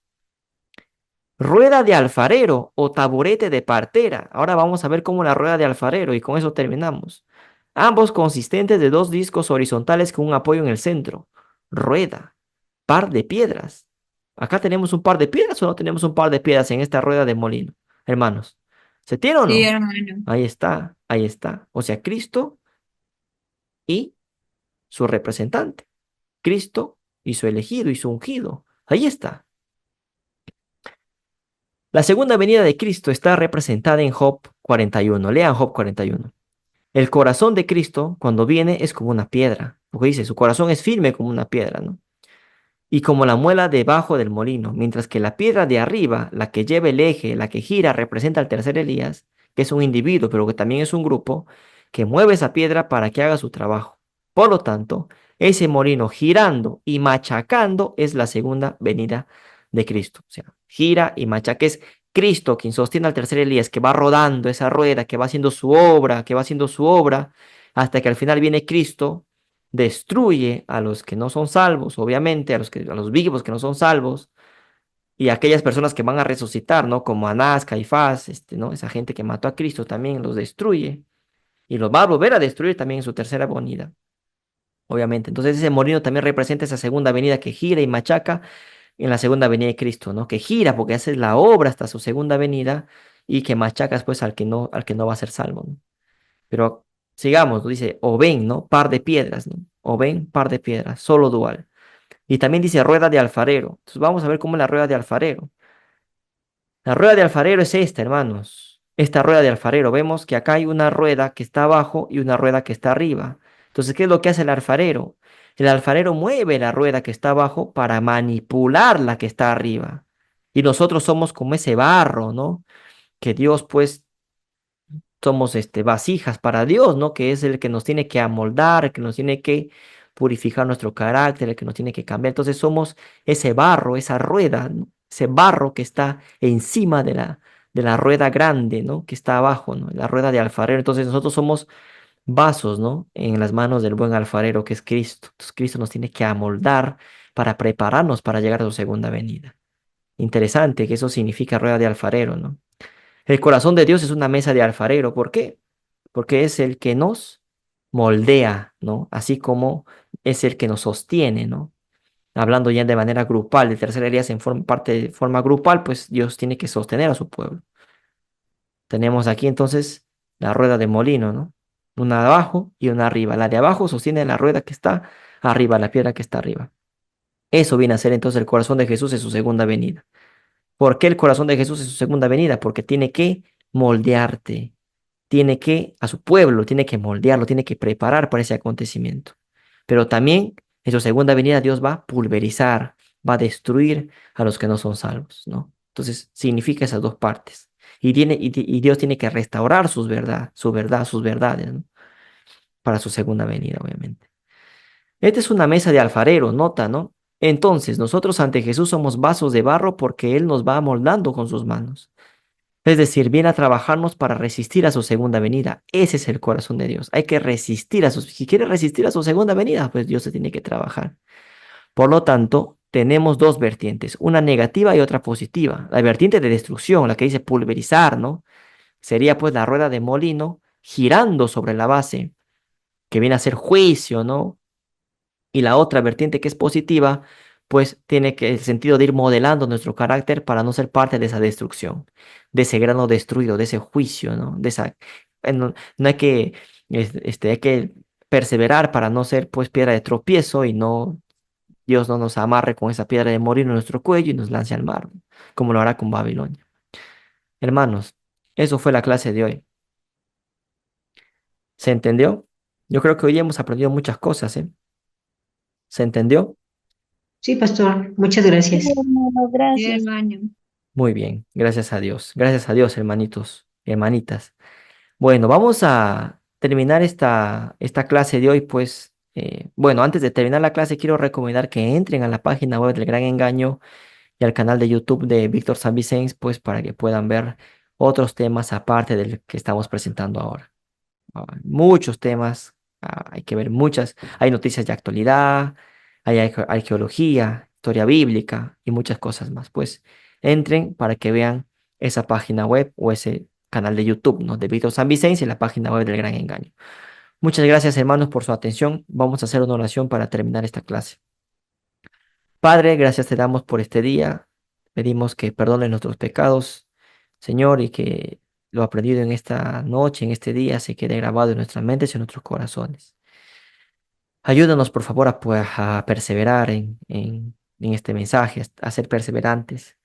Rueda de alfarero o taburete de partera. Ahora vamos a ver cómo la rueda de alfarero y con eso terminamos. Ambos consistentes de dos discos horizontales con un apoyo en el centro. Rueda. Par de piedras. ¿Acá tenemos un par de piedras o no tenemos un par de piedras en esta rueda de molino? Hermanos, ¿se tiene o Sí, no? hermano. Ahí está, ahí está. O sea, Cristo y su representante. Cristo y su elegido y su ungido. Ahí está. La segunda venida de Cristo está representada en Job 41. Lean Job 41. El corazón de Cristo, cuando viene, es como una piedra. Porque dice, su corazón es firme como una piedra, ¿no? Y como la muela debajo del molino, mientras que la piedra de arriba, la que lleva el eje, la que gira, representa al tercer Elías, que es un individuo, pero que también es un grupo, que mueve esa piedra para que haga su trabajo. Por lo tanto, ese molino girando y machacando es la segunda venida de Cristo. O sea, gira y machaca es Cristo quien sostiene al tercer Elías, que va rodando esa rueda, que va haciendo su obra, que va haciendo su obra, hasta que al final viene Cristo, destruye a los que no son salvos, obviamente, a los vivos que no son salvos, y a aquellas personas que van a resucitar, ¿no? Como Anás, Caifás, ¿no? Esa gente que mató a Cristo también los destruye, y los va a volver a destruir también en su tercera venida, obviamente. Entonces ese molino también representa esa segunda venida que gira y machaca, en la segunda venida de Cristo, ¿no? Que gira porque hace la obra hasta su segunda venida y que machacas pues al que no va a ser salvo, ¿no? Pero sigamos, ¿no? Dice, o ven, ¿no? Par de piedras, ¿no? O ven, par de piedras, solo dual. Y también dice rueda de alfarero. Entonces vamos a ver cómo es la rueda de alfarero. La rueda de alfarero es esta, hermanos. Esta rueda de alfarero. Vemos que acá hay una rueda que está abajo y una rueda que está arriba. Entonces, ¿qué es lo que hace el alfarero? El alfarero mueve la rueda que está abajo para manipular la que está arriba. Y nosotros somos como ese barro, ¿no? Que Dios, pues, somos vasijas para Dios, ¿no? Que es el que nos tiene que amoldar, el que nos tiene que purificar nuestro carácter, el que nos tiene que cambiar. Entonces somos ese barro, esa rueda, ¿no? Ese barro que está encima de la rueda grande, ¿no? Que está abajo, ¿no? La rueda de alfarero. Entonces nosotros somos vasos, ¿no? En las manos del buen alfarero que es Cristo. Entonces Cristo nos tiene que amoldar para prepararnos para llegar a su segunda venida. Interesante que eso significa rueda de alfarero, ¿no? El corazón de Dios es una mesa de alfarero. ¿Por qué? Porque es el que nos moldea, ¿no? Así como es el que nos sostiene, ¿no? Hablando ya de manera grupal, de tercera Elías en parte de forma grupal, pues Dios tiene que sostener a su pueblo. Tenemos aquí entonces la rueda de molino, ¿no? Una abajo y una arriba. La de abajo sostiene la rueda que está arriba, la piedra que está arriba. Eso viene a ser entonces el corazón de Jesús en su segunda venida. ¿Por qué el corazón de Jesús en su segunda venida? Porque tiene que moldearte, tiene que, a su pueblo, tiene que moldearlo, tiene que preparar para ese acontecimiento. Pero también en su segunda venida Dios va a pulverizar, va a destruir a los que no son salvos, ¿no? Entonces significa esas dos partes. Y Dios tiene que restaurar sus verdades, ¿no? Para su segunda venida, obviamente. Esta es una mesa de alfarero, nota, ¿no? Entonces, nosotros ante Jesús somos vasos de barro porque Él nos va amoldando con sus manos. Es decir, viene a trabajarnos para resistir a su segunda venida. Ese es el corazón de Dios. Hay que resistir a si quiere resistir a su segunda venida, pues Dios se tiene que trabajar. Por lo tanto, tenemos dos vertientes, una negativa y otra positiva. La vertiente de destrucción, la que dice pulverizar, ¿no? Sería pues la rueda de molino girando sobre la base, que viene a ser juicio, ¿no? Y la otra vertiente que es positiva, pues tiene que el sentido de ir modelando nuestro carácter para no ser parte de esa destrucción, de ese grano destruido, de ese juicio, ¿no? De esa, no, no hay que, hay que perseverar para no ser pues piedra de tropiezo y no, Dios no nos amarre con esa piedra de morir en nuestro cuello y nos lance al mar, ¿no? Como lo hará con Babilonia. Hermanos, eso fue la clase de hoy. ¿Se entendió? Yo creo que hoy hemos aprendido muchas cosas, ¿eh? ¿Se entendió? Sí, pastor, muchas Sí, gracias. hermano, Sí, gracias. hermano. Muy bien, gracias a Dios. Gracias a Dios, hermanitos y hermanitas. Bueno, vamos a terminar esta clase de hoy, pues, bueno, antes de terminar la clase, quiero recomendar que entren a la página web del Gran Engaño y al canal de YouTube de Víctor San Vicens, pues, para que puedan ver otros temas aparte del que estamos presentando ahora. Muchos temas, hay que ver muchas, hay noticias de actualidad, hay arqueología, historia bíblica y muchas cosas más. Pues entren para que vean esa página web o ese canal de YouTube, ¿no? De Víctor San Vicente y la página web del Gran Engaño. Muchas gracias, hermanos, por su atención. Vamos a hacer una oración para terminar esta clase. Padre, gracias te damos por este día. Pedimos que perdones nuestros pecados, Señor, y que lo aprendido en esta noche, en este día, se quede grabado en nuestras mentes y en nuestros corazones. Ayúdanos, por favor, a perseverar en este mensaje, a ser perseverantes.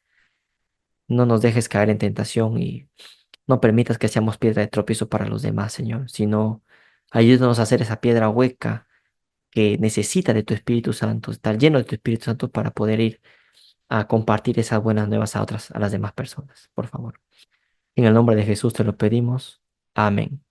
No nos dejes caer en tentación y no permitas que seamos piedra de tropiezo para los demás, Señor, sino ayúdanos a ser esa piedra hueca que necesita de tu Espíritu Santo, estar lleno de tu Espíritu Santo para poder ir a compartir esas buenas nuevas a las demás personas, por favor. En el nombre de Jesús te lo pedimos. Amén.